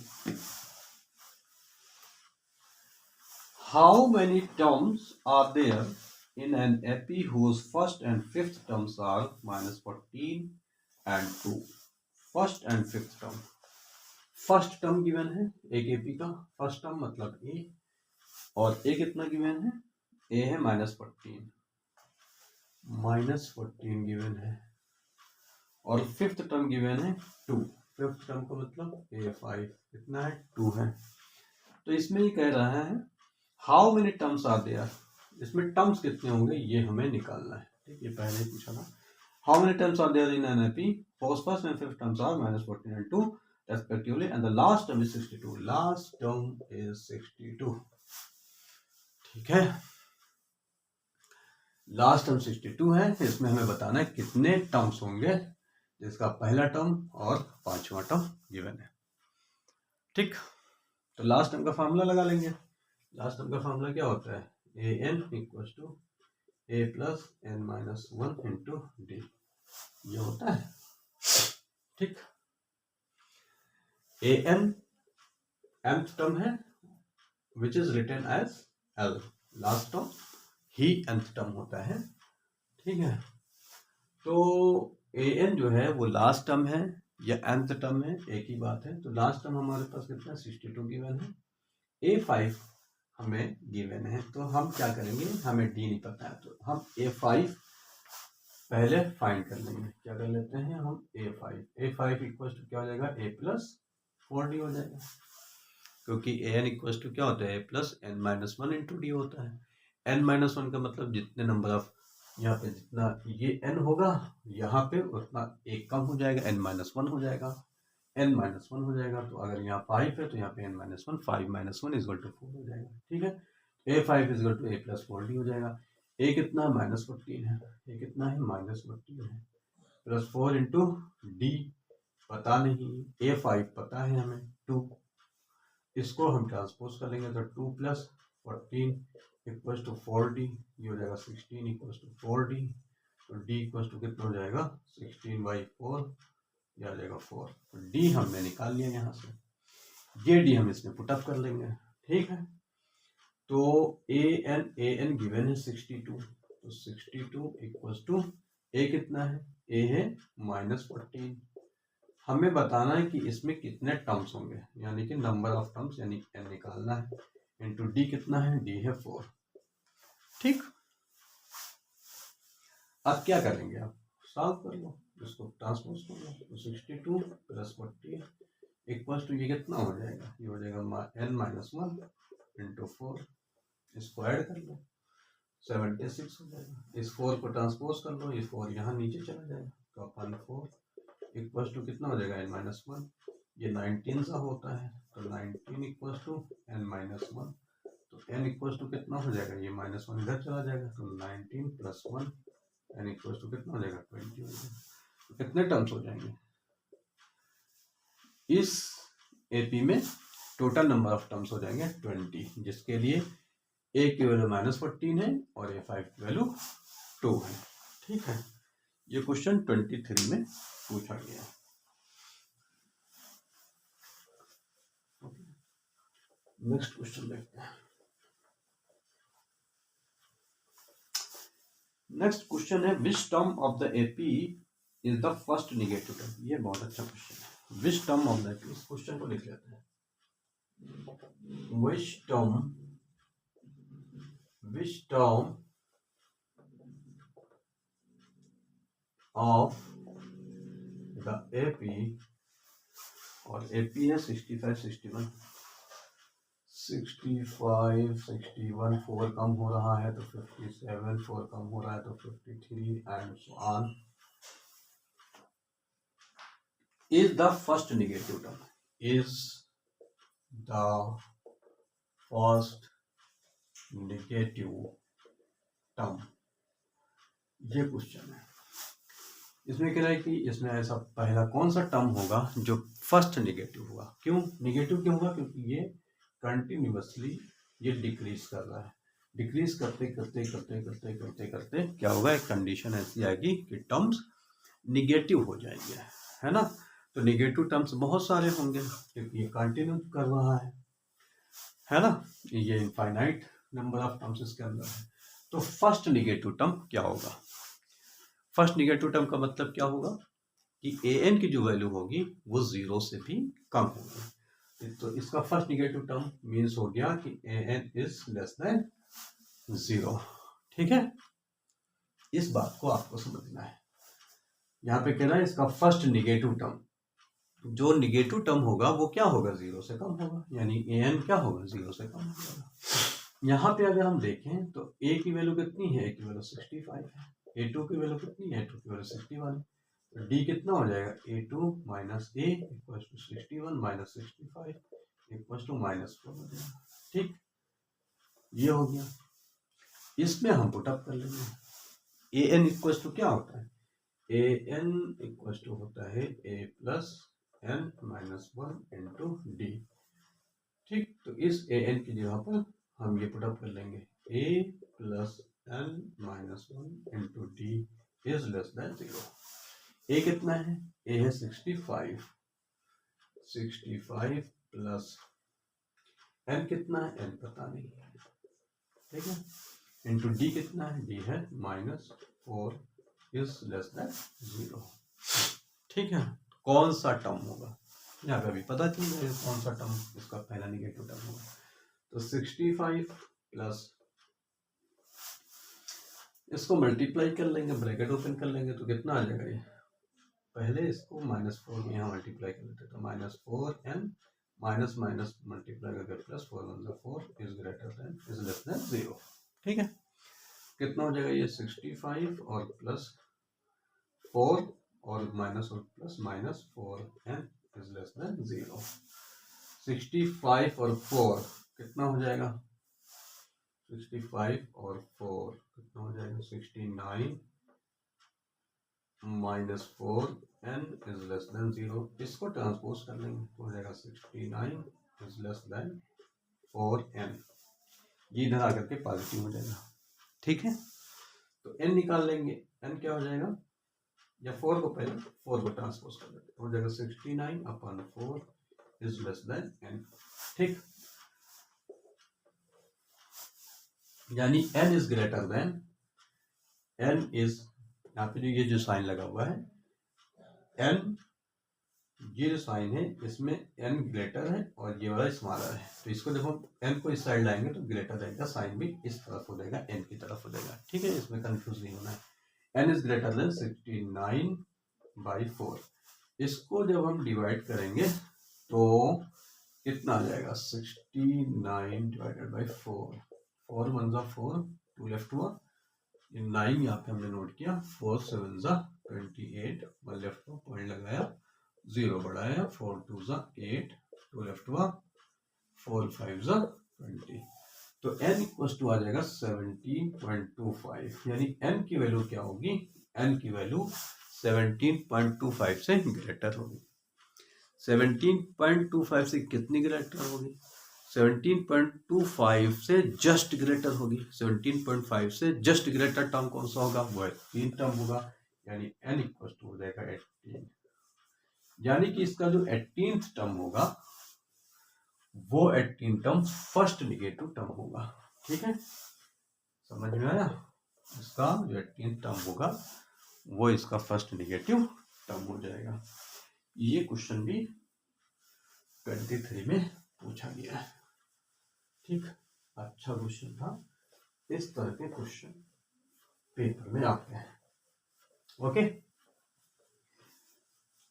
how many terms are there in an AP whose first and fifth terms are minus 14 and 2। First and fifth term, first term given है एक AP का, फर्स्ट टर्म मतलब A, और A कितना गिवन है, A है -14 गिवन है, और फिफ्थ टर्म गिवन है 2, फिफ्थ टर्म का मतलब A5 कितना है 2 है। तो इसमें ये कह रहा है how many terms are there, इसमें टर्म्स कितने होंगे ये हमें निकालना है। ठीक, ये पहले ही पूछा था। How many terms are there in an AP whose first and fifth terms are -14 and 2 respectively and the last term is 62, last term is 62। ठीक है, लास्ट टर्म 62 है, इसमें हमें बताना है कितने टर्म्स होंगे, जिसका पहला टर्म और पांचवा टर्म गिवन है। ठीक, तो लास्ट टर्म का फार्मूला लगा लेंगे। लास्ट टर्म का फार्मूला क्या होता है, an equal to a plus n minus 1 into D, ये होता है। ठीक, an nth टर्म है which is written as l, last term ही nth टर्म होता है। ठीक है, तो an जो है वो लास्ट टर्म है या nth टर्म है, एक ही बात है। तो लास्ट टर्म हमारे पास कितना 62 गिवन है, a5 हमें गिवन है, तो हम क्या करेंगे, हमें डी नहीं पता है तो हम a5 पहले फाइंड कर लेंगे। क्या कर लेते हैं हम, a5 इक्वल टू क्या हो जाएगा a प्लस 4d हो जाएगा, क्योंकि an इक्वल टू क्या होता है a plus n minus 1 into D होता है। n माइनस 1 का मतलब जितने नंबर ऑफ यहाँ पे जितना ये n होगा यहाँ पे उतना एक कम हो जाएगा, n माइनस 1 हो जाएगा, n माइनस 1 हो जाएगा। तो अगर यहाँ 5 है तो यहाँ पे n minus 1, 5 minus 1 equal to 4 हो जाएगा। ठीक है, a5 equal to a plus 4d हो जाएगा। a कितना -14 है, a कितना है -14 है, प्लस 4 इंटू डी पता नहीं, a5 पता है हमें 2, इसको हम ट्रांसपोज कर लेंगे तो 2 प्लस 14 इक्वल टू 4d, ये हो जाएगा 16 इक्वल टू 4d, तो d इक्वल टू कितना हो जाएगा 16/4, यह आ जाएगा 4। तो डी हमने निकाल लिया यहाँ से, ये डी हम इसमें पुटअप कर लेंगे। ठीक है, तो an गिवन है 62, तो 62 इक्वल टू a कितना है, a है -14, हमें बताना है कि इसमें कितने टर्म्स होंगे, यानी कि नंबर ऑफ टर्म्स यानी n निकालना है, इंटू डी कितना है, डी है 4। ठीक, अब क्या करेंगे, आप सॉल्व कर लो, इसको ट्रांसपोज कर लो, तो 62 प्लस 14 इक्वल टू ये कितना हो जाएगा, ये हो जाएगा n माइनस 1 इंटू 4, इसको ऐड कर लो 76 हो जाएगा। इस 4 को ट्रांसपोज कर लो, ये 4 यहाँ नीचे चला जाएगा, तो अपन 4 इक्वल टू कितना हो जाएगा n माइनस 1, ये 19 सा होता है, तो 19 इक्वल टू n माइनस 1, तो n इक्वल टू कितना हो जाएगा, ये -1 इधर चला जाएगा, तो 19 + 1 n इक्वल टू कितना हो जाएगा, 20 हो जाएगा। तो कितने टर्म्स हो जाएंगे इस एपी में, टोटल नंबर ऑफ टर्म्स हो जाएंगे 20, जिसके लिए a की वैल्यू -14 है और a5 की वैल्यू 2 है। ठीक है, ये क्वेश्चन 23 में पूछा गया है। नेक्स्ट क्वेश्चन देखते हैं। नेक्स्ट क्वेश्चन है which term of the AP is the first negative term. ये बहुत अच्छा क्वेश्चन है। Which term of the AP, इस क्वेश्चन को लिख लेते हैं। Which term of the AP, और एपी है 65 61 65 61, 4 कम हो रहा है तो 57, 4 कम हो रहा है तो 53 and so on, is the first negative term, is the first negative term. ये क्वेश्चन है। इसमें कह रहा है कि इसमें ऐसा पहला कौन सा टर्म होगा जो फर्स्ट नेगेटिव होगा। क्यों नेगेटिव क्यों होगा, क्योंकि ये कंटिन्यूअसली ये डिक्रीज कर रहा है। डिक्रीज करते करते करते करते करते करते क्या होगा, एक कंडीशन ऐसी आएगी कि टर्म्स निगेटिव हो जाएंगे, है ना। तो निगेटिव टर्म्स बहुत सारे होंगे क्योंकि ये कंटिन्यू कर रहा है ना। ये इनफाइनाइट नंबर ऑफ टर्म्स इसके अंदर है। तो फर्स्ट निगेटिव टर्म क्या होगा। फर्स्ट निगेटिव टर्म का मतलब क्या होगा कि ए एन की जो वैल्यू होगी वो 0 से भी कम होगी। तो इसका फर्स्ट निगेटिव टर्म मीन्स हो गया कि A N is less than 0। ठीक है, इस बात को आपको समझना है। यहाँ पे कह रहा है इसका फर्स्ट निगेटिव टर्म, जो निगेटिव टर्म होगा वो क्या होगा, 0 से कम होगा, यानी ए एन क्या होगा, 0 से कम होगा। यहाँ पे अगर हम देखें तो ए की वैल्यू कितनी है, ए की वैल्यू 65 है, A2 की वैल्यू कितनी है, A2 की वैल्यू 61। तो D कितना हो जाएगा, A2 minus A equals to 61 minus 65 equals to -4 हो जाएगा। ठीक, ये हो गया। इसमें हम पुटअप कर लेंगे। ए एन इक्वल्स टू क्या होता है, ए एन इक्वल्स टू होता है A plus N minus 1 into D. ठीक, तो इस ए एन की जगह पर हम ये पुटअप कर लेंगे, A plus n minus 1 into D is less than 0। ए कितना है, ए है 65 प्लस n कितना है, n पता नहीं है, ठीक है, इंटू डी कितना है, डी है -4 इज लेस देन 0। ठीक है, कौन सा टर्म होगा यहाँ पे अभी पता चल जाएगा कौन सा टर्म इसका पहला निगेटिव टर्म होगा। तो 65 प्लस इसको मल्टीप्लाई कर लेंगे, ब्रैकेट ओपन कर लेंगे तो कितना आ जाएगा, ये पहले इसको -4 में यहाँ मल्टीप्लाई कर लेते तो -4n माइनस माइनस मल्टीप्लाई करके plus 4 1 4 is greater than is less than 0। ठीक है, कितना हो जाएगा ये 65 और प्लस 4 और माइनस और plus -4n is less than 0। 65 और 4 कितना हो जाएगा, 65 और 4 कितना हो जाएगा, 69 minus 4n is less than 0। इसको ट्रांसपोज कर लेंगे तो हो जाएगा 69 इज लेस देन 4n। ये इधर आकर के पॉजिटिव हो जाएगा। ठीक है, तो n निकाल लेंगे, n क्या हो जाएगा, या 4 को पहले 4 को ट्रांसपोज कर लेते हो जाएगा 69 upon 4 is less than n। ठीक, यानी n is greater than, n is यहाँ पे ये जो साइन लगा हुआ है n, ये जो साइन है इसमें n ग्रेटर है और ये वाला स्मॉलर है। तो इसको देखो n को इस साइड लाएंगे तो ग्रेटर रहेगा, साइन भी इस तरफ हो जाएगा, n की तरफ हो जाएगा। ठीक है, इसमें कंफ्यूज नहीं होना है। n is greater than 69/4। इसको जब हम डिवाइड करेंगे तो कितना आ जाएगा, 69 डिवाइडेड बाई 4, 4 1 जा 4, 2 लेफ्ट हुआ, 9 यहाँ पे हमने नोट किया, 4 7 जा 28, 1 लेफ्ट हुआ, पॉइंट लगाया, 0 बढ़ाया, 4 2 जा 8, 2 लेफ्ट हुआ, 4 5 जा 20। तो n इक्वल टू आ जाएगा 17.25, यानी n की वैल्यू क्या होगी, n की वैल्यू 17.25 से ग्रेटर होगी। 17.25 से कितनी ग्रेटर होगी, 17.25 से जस्ट ग्रेटर होगी। 17.5 से जस्ट ग्रेटर टर्म कौन सा होगा, वो 18 टर्म होगा, यानी n इक्वल टू हो जाएगा 18। यानी कि इसका जो 18th टर्म होगा वो 18 टर्म फर्स्ट निगेटिव टर्म होगा। ठीक है, समझ में आया। इसका जो 18th टर्म होगा वो इसका फर्स्ट निगेटिव टर्म हो जाएगा। ये क्वेश्चन भी 23 में पूछा गया है। ठीक, अच्छा क्वेश्चन था। इस तरह के क्वेश्चन पेपर में आते हैं। ओके,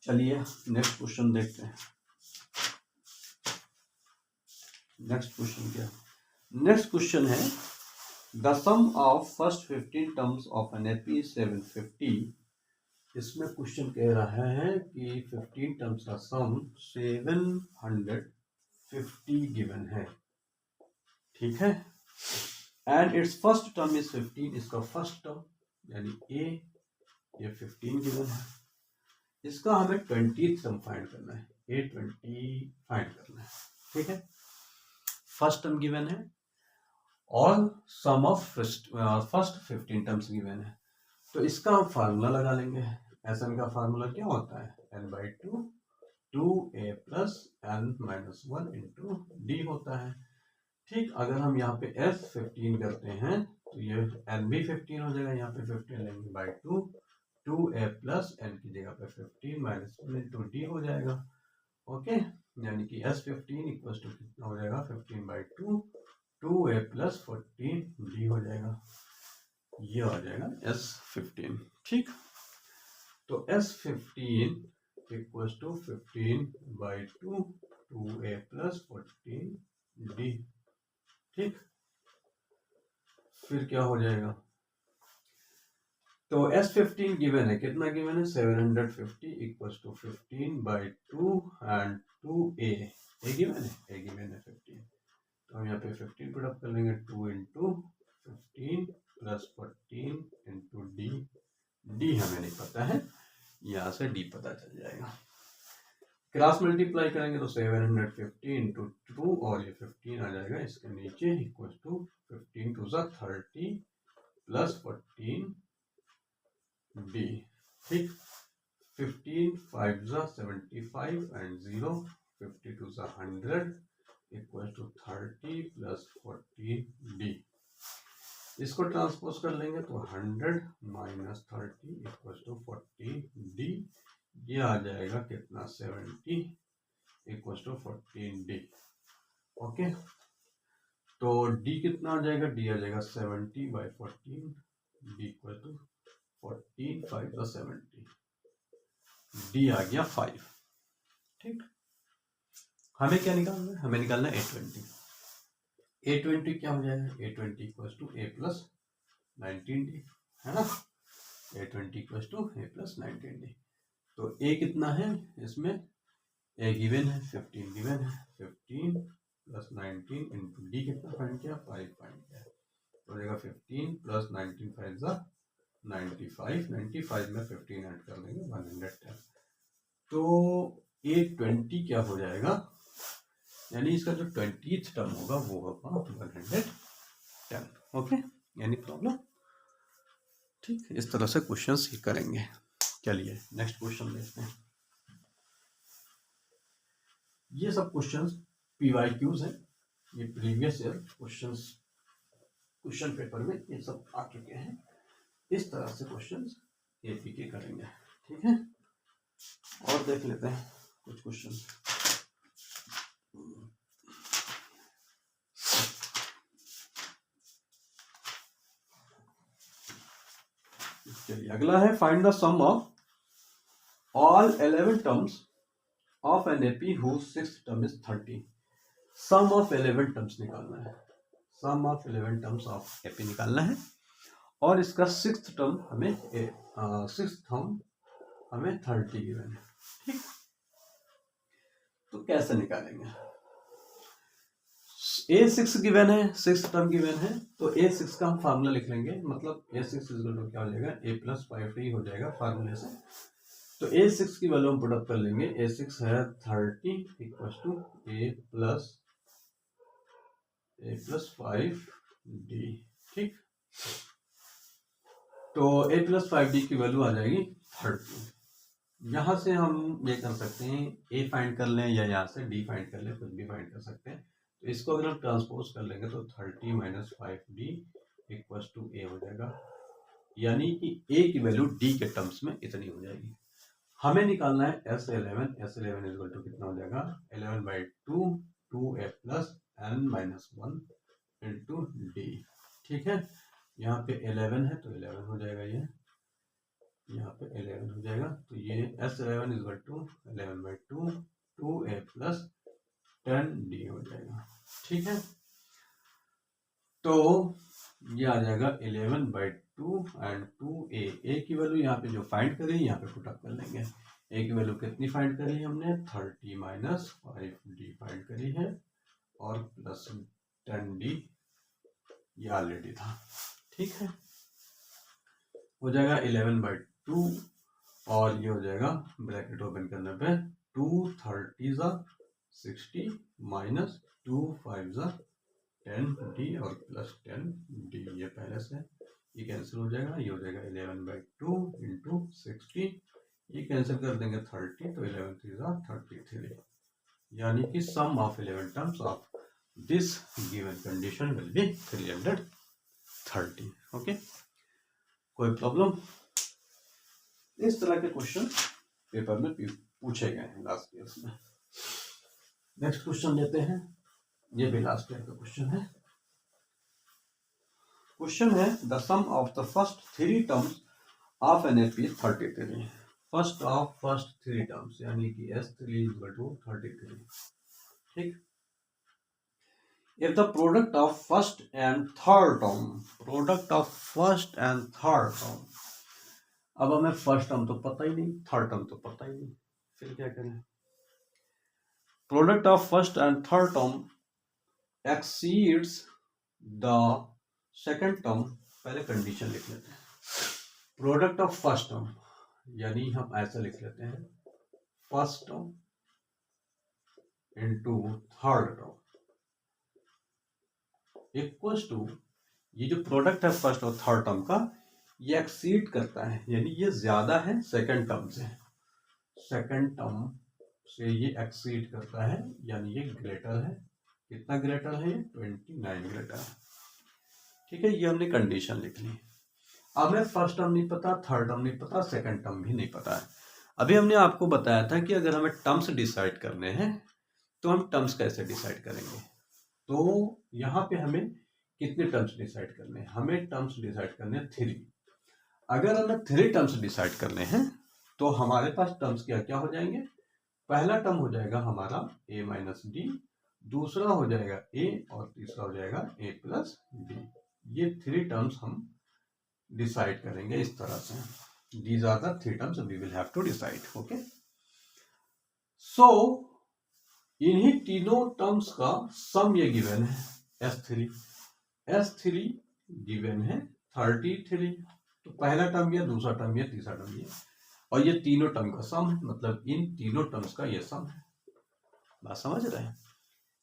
चलिए नेक्स्ट क्वेश्चन देखते हैं। नेक्स्ट क्वेश्चन क्या, नेक्स्ट क्वेश्चन है the sum of first 15 terms of an AP 750। इसमें क्वेश्चन कह रहा है कि 15 टर्म्स का सम 750 गिवन है। ठीक है, and it's first term is 15, इसका फर्स्ट टर्म यानी ए, ये 15 गिवन है। इसका हमें 20th टर्म फाइंड करना है, A20 फाइंड करना है। ठीक है, फर्स्ट टर्म गिवन है और सम ऑफ फर्स्ट 15 टर्म्स गिवन है। तो इसका हम फार्मूला लगा लेंगे। एसएन का फार्मूला क्या होता है, n/2 2a plus n minus 1 into D होता है। ठीक, अगर हम यहाँ पे S15 करते हैं तो ये n भी 15 हो जाएगा, यहाँ पे 15 लेंगे बाई 2, 2a प्लस n की जगह पे 15 माइनस 1 इंटू डी हो जाएगा। ओके, यानी कि S15 इक्वल टू कितना हो जाएगा, 15/2 2a प्लस 14 डी हो जाएगा। ये आ जाएगा S15। ठीक, तो S15 equal to 15/2 2a plus 14 D. ठीक, फिर क्या हो जाएगा, तो S15 गिवन है, कितना गिवन है 750 equal to 15/2 and 2a, A given है, ए गिवन है 15। तो हम यहाँ पे 15 पुट अप कर लेंगे, 2 into 15 plus 14 into D. D हमें नहीं पता है, यहाँ से डी पता चल जाएगा। क्रॉस मल्टीप्लाई करेंगे तो 750 इंटू 2 और ये 15 आ जाएगा इसके नीचे, equal to 15 two 30 plus 14 D. ठीक, 15 5 75 and 0, 50 two 100 equal to 30 plus 14 D. इसको ट्रांसपोज कर लेंगे तो 100 माइनस 30 इक्वल टू 14 डी। ये आ जाएगा कितना 70 इक्वल टू 14 डी। ओके, तो डी कितना आ जाएगा, डी आ जाएगा 70/14, डी इक्वल टू 14 5 70, डी आ गया 5। ठीक, हमें क्या निकालना है, हमें निकालना है A20। A20 क्या हो जाएगा, A20 equal to A plus 19D, है ना। A20 equal to A plus 19D। तो A कितना है इसमें, A गिवन है 15 गिवन है, 15 प्लस 19 इंटू डी कितना फाइंड किया, 5 फाइंड किया। तो हो जाएगा 15 प्लस 19 5 95, 95 में 15 ऐड कर लेंगे 110। तो A20 क्या हो जाएगा, यानी इसका जो 20th टर्म होगा वो होगा 110। ओके, यानी प्रॉब्लम। ठीक, इस तरह से क्वेश्चन ही करेंगे। चलिए नेक्स्ट क्वेश्चन देखते हैं। ये सब क्वेश्चंस PYQs हैं, ये प्रीवियस ईयर क्वेश्चन पेपर में ये सब आ चुके हैं। इस तरह से क्वेश्चंस AP के करेंगे। ठीक है, और देख लेते हैं कुछ क्वेश्चन। चलिए अगला है find the sum of all 11 terms of an AP whose sixth term is 30। Sum of 11 terms निकालना है, sum of 11 terms of AP निकालना है, और इसका सिक्स्थ टर्म हमें 30 गिवन है। ठीक, तो कैसे निकालेंगे, A6 गिवन है, 6 टर्म गिवन है, तो A6 का हम फार्मूला लिख लेंगे, मतलब A6 इक्वल टू क्या हो जाएगा, A प्लस 5D हो जाएगा फार्मूले से। तो A6 की वैल्यू हम पुटअप कर लेंगे। A6 है 30 equal to A plus 5D। ठीक, तो A प्लस 5D की वैल्यू आ जाएगी 30। यहाँ से हम ये कर सकते हैं, A फाइंड कर लें या यहाँ से D फाइंड कर लें, कुछ भी फाइंड कर सकते हैं। तो इसको अगर हम ट्रांसपोज कर लेंगे तो 30 minus 5D equal to A हो जाएगा, यानी कि A की वैल्यू D के टर्म्स में इतनी हो जाएगी। हमें निकालना है S11 इक्वल टू कितना हो जाएगा, 11/2 2A plus n minus 1 into D। ठीक है, यहाँ पे 11 है तो 11 हो जाएगा, ये यहाँ पे 11 हो जाएगा, तो ये S11 equal to 11/2 2A plus 10D हो जाएगा। ठीक है, तो ये आ जाएगा 11/2 एंड 2A। A की वैल्यू यहाँ पे जो फाइंड करी यहाँ पे पुटअप कर लेंगे। A की वैल्यू कितनी फाइंड करी है हमने, 30 माइनस 5D फाइंड करी है, और प्लस 10D ये ऑलरेडी था। ठीक है, हो जाएगा 11/2 और ये हो जाएगा ब्रैकेट ओपन करने पे 2 30 60 माइनस 2 5 10D और प्लस 10D, ये पहले से ये कैंसिल हो जाएगा, ये हो जाएगा 11/2 इंटू 60, ये कैंसिल कर देंगे 30, तो 11 3 33, यानी कि sum of 11 terms of this given condition will be 330। Okay, कोई प्रॉब्लम? इस तरह के क्वेश्चन पेपर में पूछे गए हैं लास्ट ईयर में। नेक्स्ट क्वेश्चन लेते हैं, ये भी लास्ट ईयर का क्वेश्चन है। क्वेश्चन है the sum of the first 3 terms of an AP 33। First of first 3 terms यानी कि S3 इक्वल टू 33। ठीक, if the product of first and third term, product of first and third term, अब हमें first term तो पता ही नहीं, third term तो पता ही नहीं, फिर क्या करें। Product of first and third term exceeds the second term, पहले कंडीशन लिख लेते हैं। प्रोडक्ट ऑफ फर्स्ट टर्म यानी हम ऐसा लिख लेते हैं, first term into third term equals to, ये जो प्रोडक्ट है फर्स्ट और थर्ड टर्म का, ये एक्सीड करता है, यानी ये ज्यादा है सेकंड टर्म से, सेकंड टर्म से ये एक्सीड करता है, यानी ये ग्रेटर है। कितना ग्रेटर है, 29 ग्रेटर है। ठीक है, ये हमने कंडीशन लिख ली। अब हमें फर्स्ट टर्म नहीं पता, थर्ड टर्म नहीं पता, सेकंड टर्म भी नहीं पता है। अभी हमने आपको बताया था कि अगर हमें टर्म्स डिसाइड करने हैं तो हम टर्म्स कैसे डिसाइड करेंगे। तो यहाँ पे हमें कितने टर्म्स डिसाइड करने हैं, हमें टर्म्स डिसाइड करने हैं 3। अगर हमें 3 टर्म्स डिसाइड करने हैं तो हमारे पास टर्म्स क्या क्या हो जाएंगे। पहला टर्म हो जाएगा हमारा A माइनस डी, दूसरा हो जाएगा A और तीसरा हो जाएगा A प्लस डी। ये 3 टर्म्स हम डिसाइड करेंगे इस तरह से। These are the 3 terms we will have to decide. Okay, so इन्हीं तीनों टर्म्स का सम ये गिवन है S3 गिवन है 33। तो पहला टर्म ये, दूसरा टर्म ये, तीसरा टर्म ये, और ये तीनों टर्म का सम है, मतलब इन तीनों टर्म्स का ये सम है। बात समझ रहे हैं,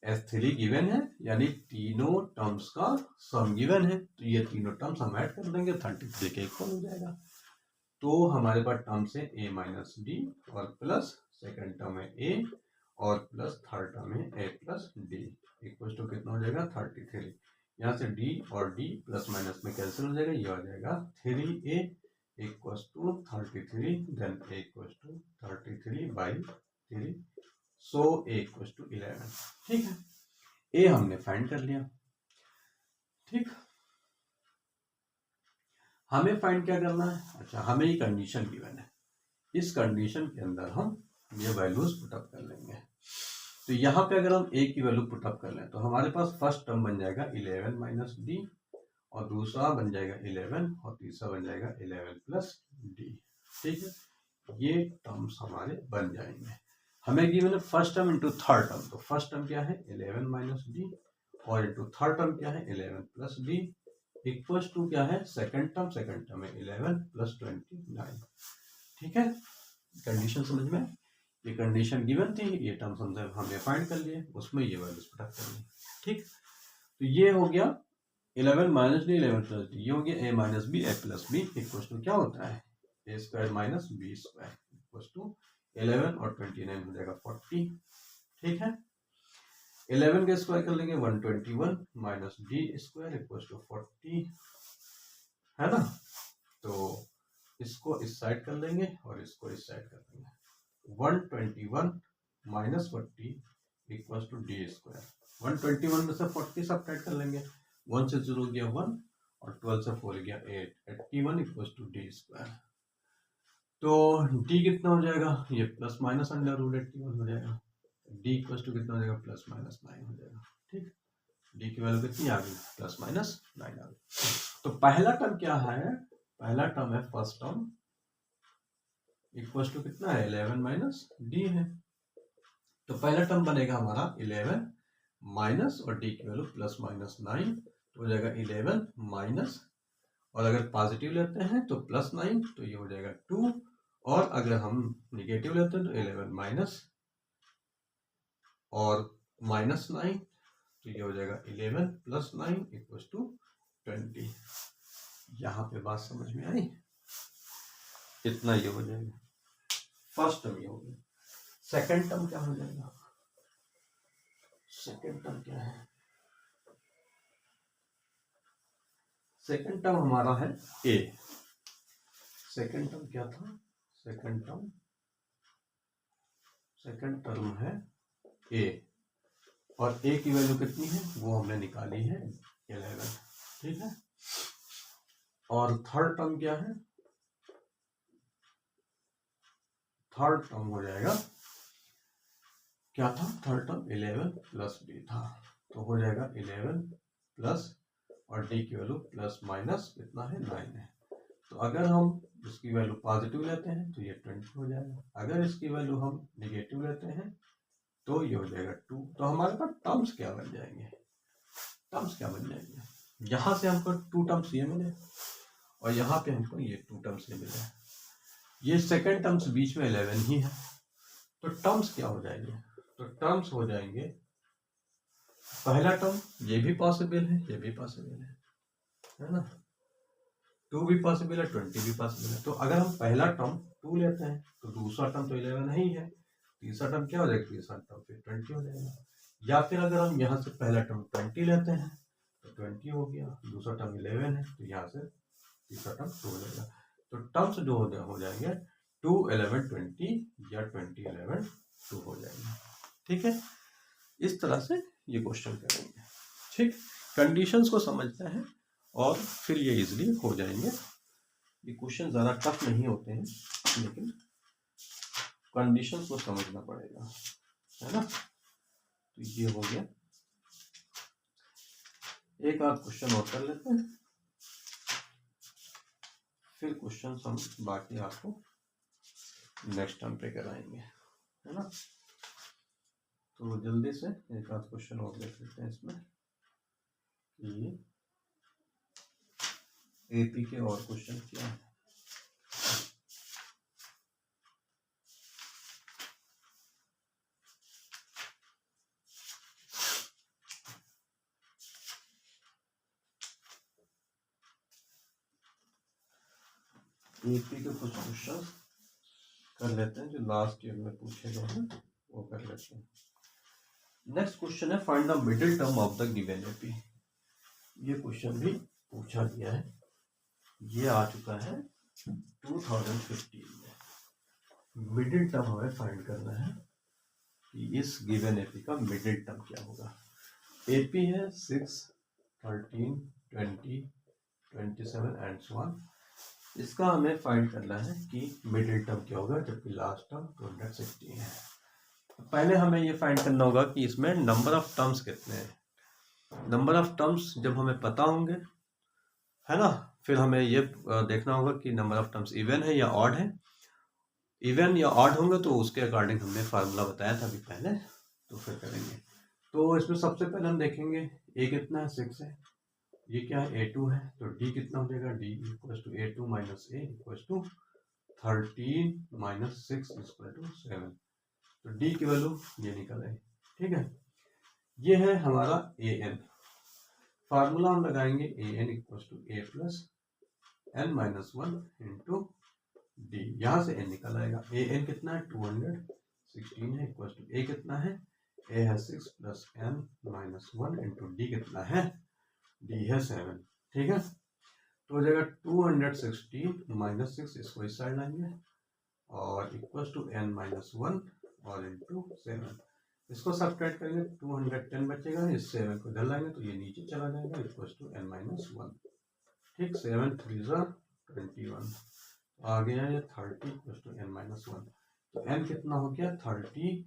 S3 गिवन है यानी तीनों टर्म्स का सम गिवन है, तो ये तीनों टर्म्स हम ऐड कर देंगे, 33 के इक्वल हो जाएगा। तो हमारे पास टर्म्स है A माइनस डी और प्लस सेकेंड टर्म है A और प्लस थर्ड टर्म है A plus D, equal to कितना हो जाएगा 33। यहाँ से D और D प्लस माइनस में कैंसिल हो जाएगा, ये आ जाएगा 3A equal to 33, then A equal to 33/3, so A equal to 11। ठीक है, A हमने फाइंड कर लिया। ठीक, हमें फाइंड क्या करना है, अच्छा हमें ये कंडीशन गिवन है, इस कंडीशन के अंदर हम ये वैल्यूज पुटअप कर लेंगे। तो यहाँ पे अगर हम A की वैल्यू पुटअप कर लें तो हमारे पास फर्स्ट टर्म बन जाएगा 11 माइनस डी, और दूसरा बन जाएगा 11, और तीसरा बन जाएगा 11 प्लस डी। ठीक है, ये टर्म्स हमारे बन जाएंगे। हमें गिवन है first term into third term, तो फर्स्ट टर्म क्या है 11 माइनस डी, और इंटू थर्ड टर्म क्या है 11 प्लस डी इक्वल्स टू क्या है सेकंड टर्म है 11 प्लस 29। ठीक है, कंडीशन समझ में, ये कंडीशन गिवन थी, ये टर्म हमने फाइंड कर लिए, उसमें ये वैल्यूज पुट कर ली। ठीक, तो ये हो गया 11 माइनस डी 11 प्लस डी, ये हो गया a minus b a plus b equals to क्या होता है a square minus b square equals to 11 और 29 हो जाएगा 40। ठीक है, 11 का स्क्वायर कर लेंगे 121 minus D square equals to 40 है ना, तो इसको इस साइड कर लेंगे और इसको इस साइड कर लेंगे। 121 minus 40 equals to D square, 121 में से 40 सब्ट्रैक्ट कर लेंगे, 1 से 0 गया 1 और 12 से 4 गया 8, 81 इक्वल्स टू डी स्क्वायर। तो डी कितना हो जाएगा, ये प्लस माइनस अंडर रूट 81 हो जाएगा, डी इक्वल्स टू कितना हो जाएगा प्लस माइनस 9 हो जाएगा। ठीक, डी की वैल्यू कितनी आ गई प्लस माइनस 9 आ गई। तो पहला टर्म क्या है, पहला टर्म है फर्स्ट टर्म इक्वल्स टू कितना है 11 माइनस डी है, तो पहला टर्म बनेगा हमारा 11 माइनस और डी की वैल्यू प्लस माइनस 9 तो हो जाएगा 11 माइनस, और अगर पॉजिटिव लेते हैं तो प्लस 9 तो ये हो जाएगा 2, और अगर हम निगेटिव लेते हैं तो 11 माइनस और माइनस 9 तो ये हो जाएगा 11 प्लस 9 इक्वल्स टू 20। यहाँ पे बात समझ में आई, इतना ये हो जाएगा फर्स्ट टर्म, ये हो गया। सेकंड टर्म क्या हो जाएगा, सेकंड टर्म क्या है, सेकंड टर्म हमारा है ए, सेकंड टर्म क्या था, सेकंड टर्म है ए, और ए की वैल्यू कितनी है वो हमने निकाली है 11। ठीक है, और थर्ड टर्म क्या है, थर्ड टर्म हो जाएगा क्या था, थर्ड टर्म 11 प्लस डी था, तो हो जाएगा 11 प्लस और डी की वैल्यू प्लस माइनस कितना है 9 है। तो अगर हम इसकी वैल्यू पॉजिटिव लेते हैं तो ये 20 हो जाएगा, अगर इसकी वैल्यू हम निगेटिव लेते हैं तो ये हो जाएगा 2। तो हमारे पास टर्म्स क्या बन जाएंगे, टर्म्स क्या बन जाएंगे, यहाँ से हमको 2 टर्म्स ये मिले और यहाँ पे हमको ये 2 टर्म्स ये मिले, ये सेकंड टर्म्स बीच में 11 ही है, तो टर्म्स क्या हो जाएंगे, तो टर्म्स हो जाएंगे पहला टर्म ये भी पॉसिबल है, ये भी पॉसिबल है ना, 2 भी पॉसिबल है 20 भी पॉसिबल है। तो अगर हम पहला टर्म 2 लेते हैं तो दूसरा टर्म तो 11 नहीं है, तीसरा टर्म क्या हो जाएगा, तीसरा टर्म फिर 20 हो जाएगा, या फिर अगर हम यहाँ से पहला टर्म 20 लेते हैं तो 20 हो गया, दूसरा टर्म 11 है तो यहाँ से तीसरा टर्म 2 हो जाएगा। तो टर्म्स जो हो जाएंगे 2 11 20 या 20 11 2 हो जाएंगे। ठीक है, इस तरह से ये क्वेश्चन करेंगे। ठीक, कंडीशंस को समझते हैं और फिर ये इजीली हो जाएंगे। ये क्वेश्चन ज़्यादा टफ नहीं होते हैं, लेकिन कंडीशंस को समझना पड़ेगा, है ना। तो ये हो गया, एक आध क्वेश्चन और कर लेते हैं, फिर क्वेश्चन हम बाकी आपको नेक्स्ट टाइम पे कराएंगे, है ना। तो जल्दी से एक आध क्वेश्चन और देख लेते हैं इसमें, ये एपी के और क्वेश्चन क्या है। एपी के कुछ क्वेश्चन कर लेते हैं जो लास्ट ईयर में पूछे गए हैं, वो कर लेते हैं। नेक्स्ट क्वेश्चन है find the middle term of the given AP. ये क्वेश्चन भी पूछा गया है, ये आ चुका है 2015 में। मिडिल टर्म हमें फाइंड करना है कि इस गिवन एपी का मिडिल टर्म क्या होगा। एपी है 6 13 20 27 एंड सो ऑन। इसका हमें फाइंड करना है कि मिडिल टर्म क्या होगा, जबकि लास्ट टर्म 216 है। पहले हमें ये फाइंड करना होगा कि इसमें नंबर ऑफ टर्म्स कितने हैं। नंबर ऑफ टर्म्स जब हमें पता होंगे, है ना, फिर हमें ये देखना होगा कि नंबर ऑफ टर्म्स इवन है या ऑड है। इवन या ऑड होंगे तो उसके अकॉर्डिंग हमने फार्मूला बताया था अभी पहले, तो फिर करेंगे। तो इसमें सबसे पहले हम देखेंगे ए कितना है, 6 है, ये क्या है, A2 है, तो डी कितना हो जाएगा, D equal to A2 minus A equal to 13 minus 6 equal to 7। तो डी की वैल्यू ये निकल आई। ठीक है, ये है हमारा ए एन। फार्मूला हम लगाएंगे a n equal to A plus N minus 1 into d. यहाँ से एन निकल आएगा। ए एन कितना है, 216 है, इक्वल टू ए कितना है, ए है 6 plus N minus 1 into D कितना है, डी है 7। ठीक है, तो हो जाएगा 216 माइनस 6, इसको इस साइड लाएंगे और इक्वल टू एन माइनस 1 और इंटू 7। इसको सब्ट्रैक्ट करेंगे, 210 बचेगा, इस 7 को इधर लाएंगे तो ये नीचे चला जाएगा, इक्वल टू एन माइनस 1। ठीक, 7 3 21 आ गया ये 30 इक्वल टू एन माइनस 1। तो एन कितना हो गया, 30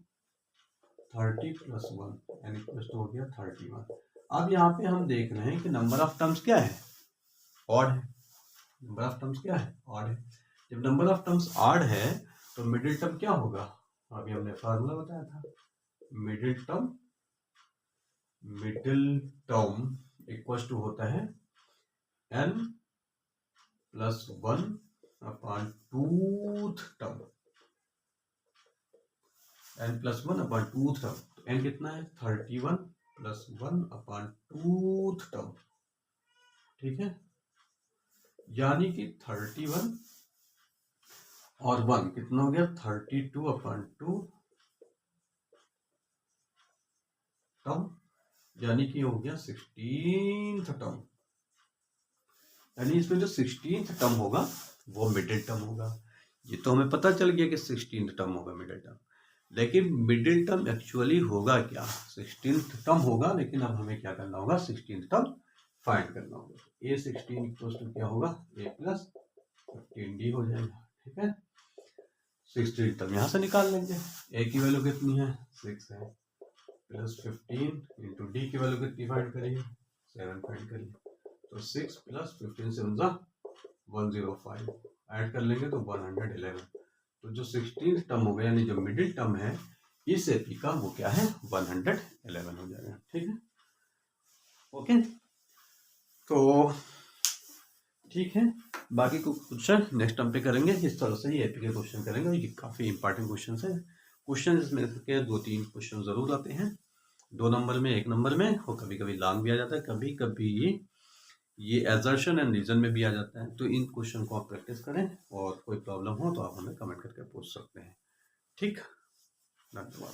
प्लस 1, एन इक्वल टू हो गया 31। अब यहाँ पे हम देख रहे हैं कि नंबर ऑफ टर्म्स क्या है, ऑड है। नंबर ऑफ टर्म्स क्या है, ऑड है। जब नंबर ऑफ टर्म्स ऑड है तो मिडिल टर्म क्या होगा, अभी हमने फार्मूला बताया था, मिडिल टर्म इक्वल टू होता है n plus 1 upon tooth term, n plus 1 upon tooth term. तो n कितना है, 31 प्लस 1 अपॉन टूथ टर्म। ठीक है, यानी कि 31 और 1 कितना हो गया, 32 अपॉन 2 टर्म, यानी कि हो गया 16th टर्म। यानी इसमें जो 16th टर्म होगा वो मिडिल टर्म होगा। ये तो हमें पता चल गया कि 16th टर्म होगा मिडिल टर्म, लेकिन मिडिल टर्म एक्चुअली होगा क्या, 16th टर्म होगा। लेकिन अब हमें क्या करना होगा, 16th टर्म फाइंड करना होगा। ए 16 इक्वल टू क्या होगा, ए प्लस 15डी हो जाएगा। ठीक है, 16th टर्म यहाँ से निकाल लेंगे। ए की वैल्यू कितनी है, 6 है, प्लस 15 इंटू डी की वैल्यू कितनी फाइंड करिए, 7 फाइंड करिए। तो 6 प्लस 15 से 105 ऐड कर लेंगे तो 111। तो जो 16th टर्म होगा यानी जो मिडिल टर्म है इस एपी का वो क्या है, 111 हो जाएगा। ठीक है, ओके, तो ठीक है, बाकी को क्वेश्चन नेक्स्ट टर्म पे करेंगे। इस तरह से ये एपी के क्वेश्चन करेंगे और ये काफ़ी इंपॉर्टेंट क्वेश्चन है। क्वेश्चन इसमें के 2-3 क्वेश्चन जरूर आते हैं, 2 नंबर में, 1 नंबर में, और कभी कभी लॉन्ग भी आ जाता है, कभी कभी ये एजर्शन एंड रीजन में भी आ जाता है। तो इन क्वेश्चन को आप प्रैक्टिस करें और कोई प्रॉब्लम हो तो आप हमें कमेंट करके पूछ सकते हैं। ठीक, धन्यवाद।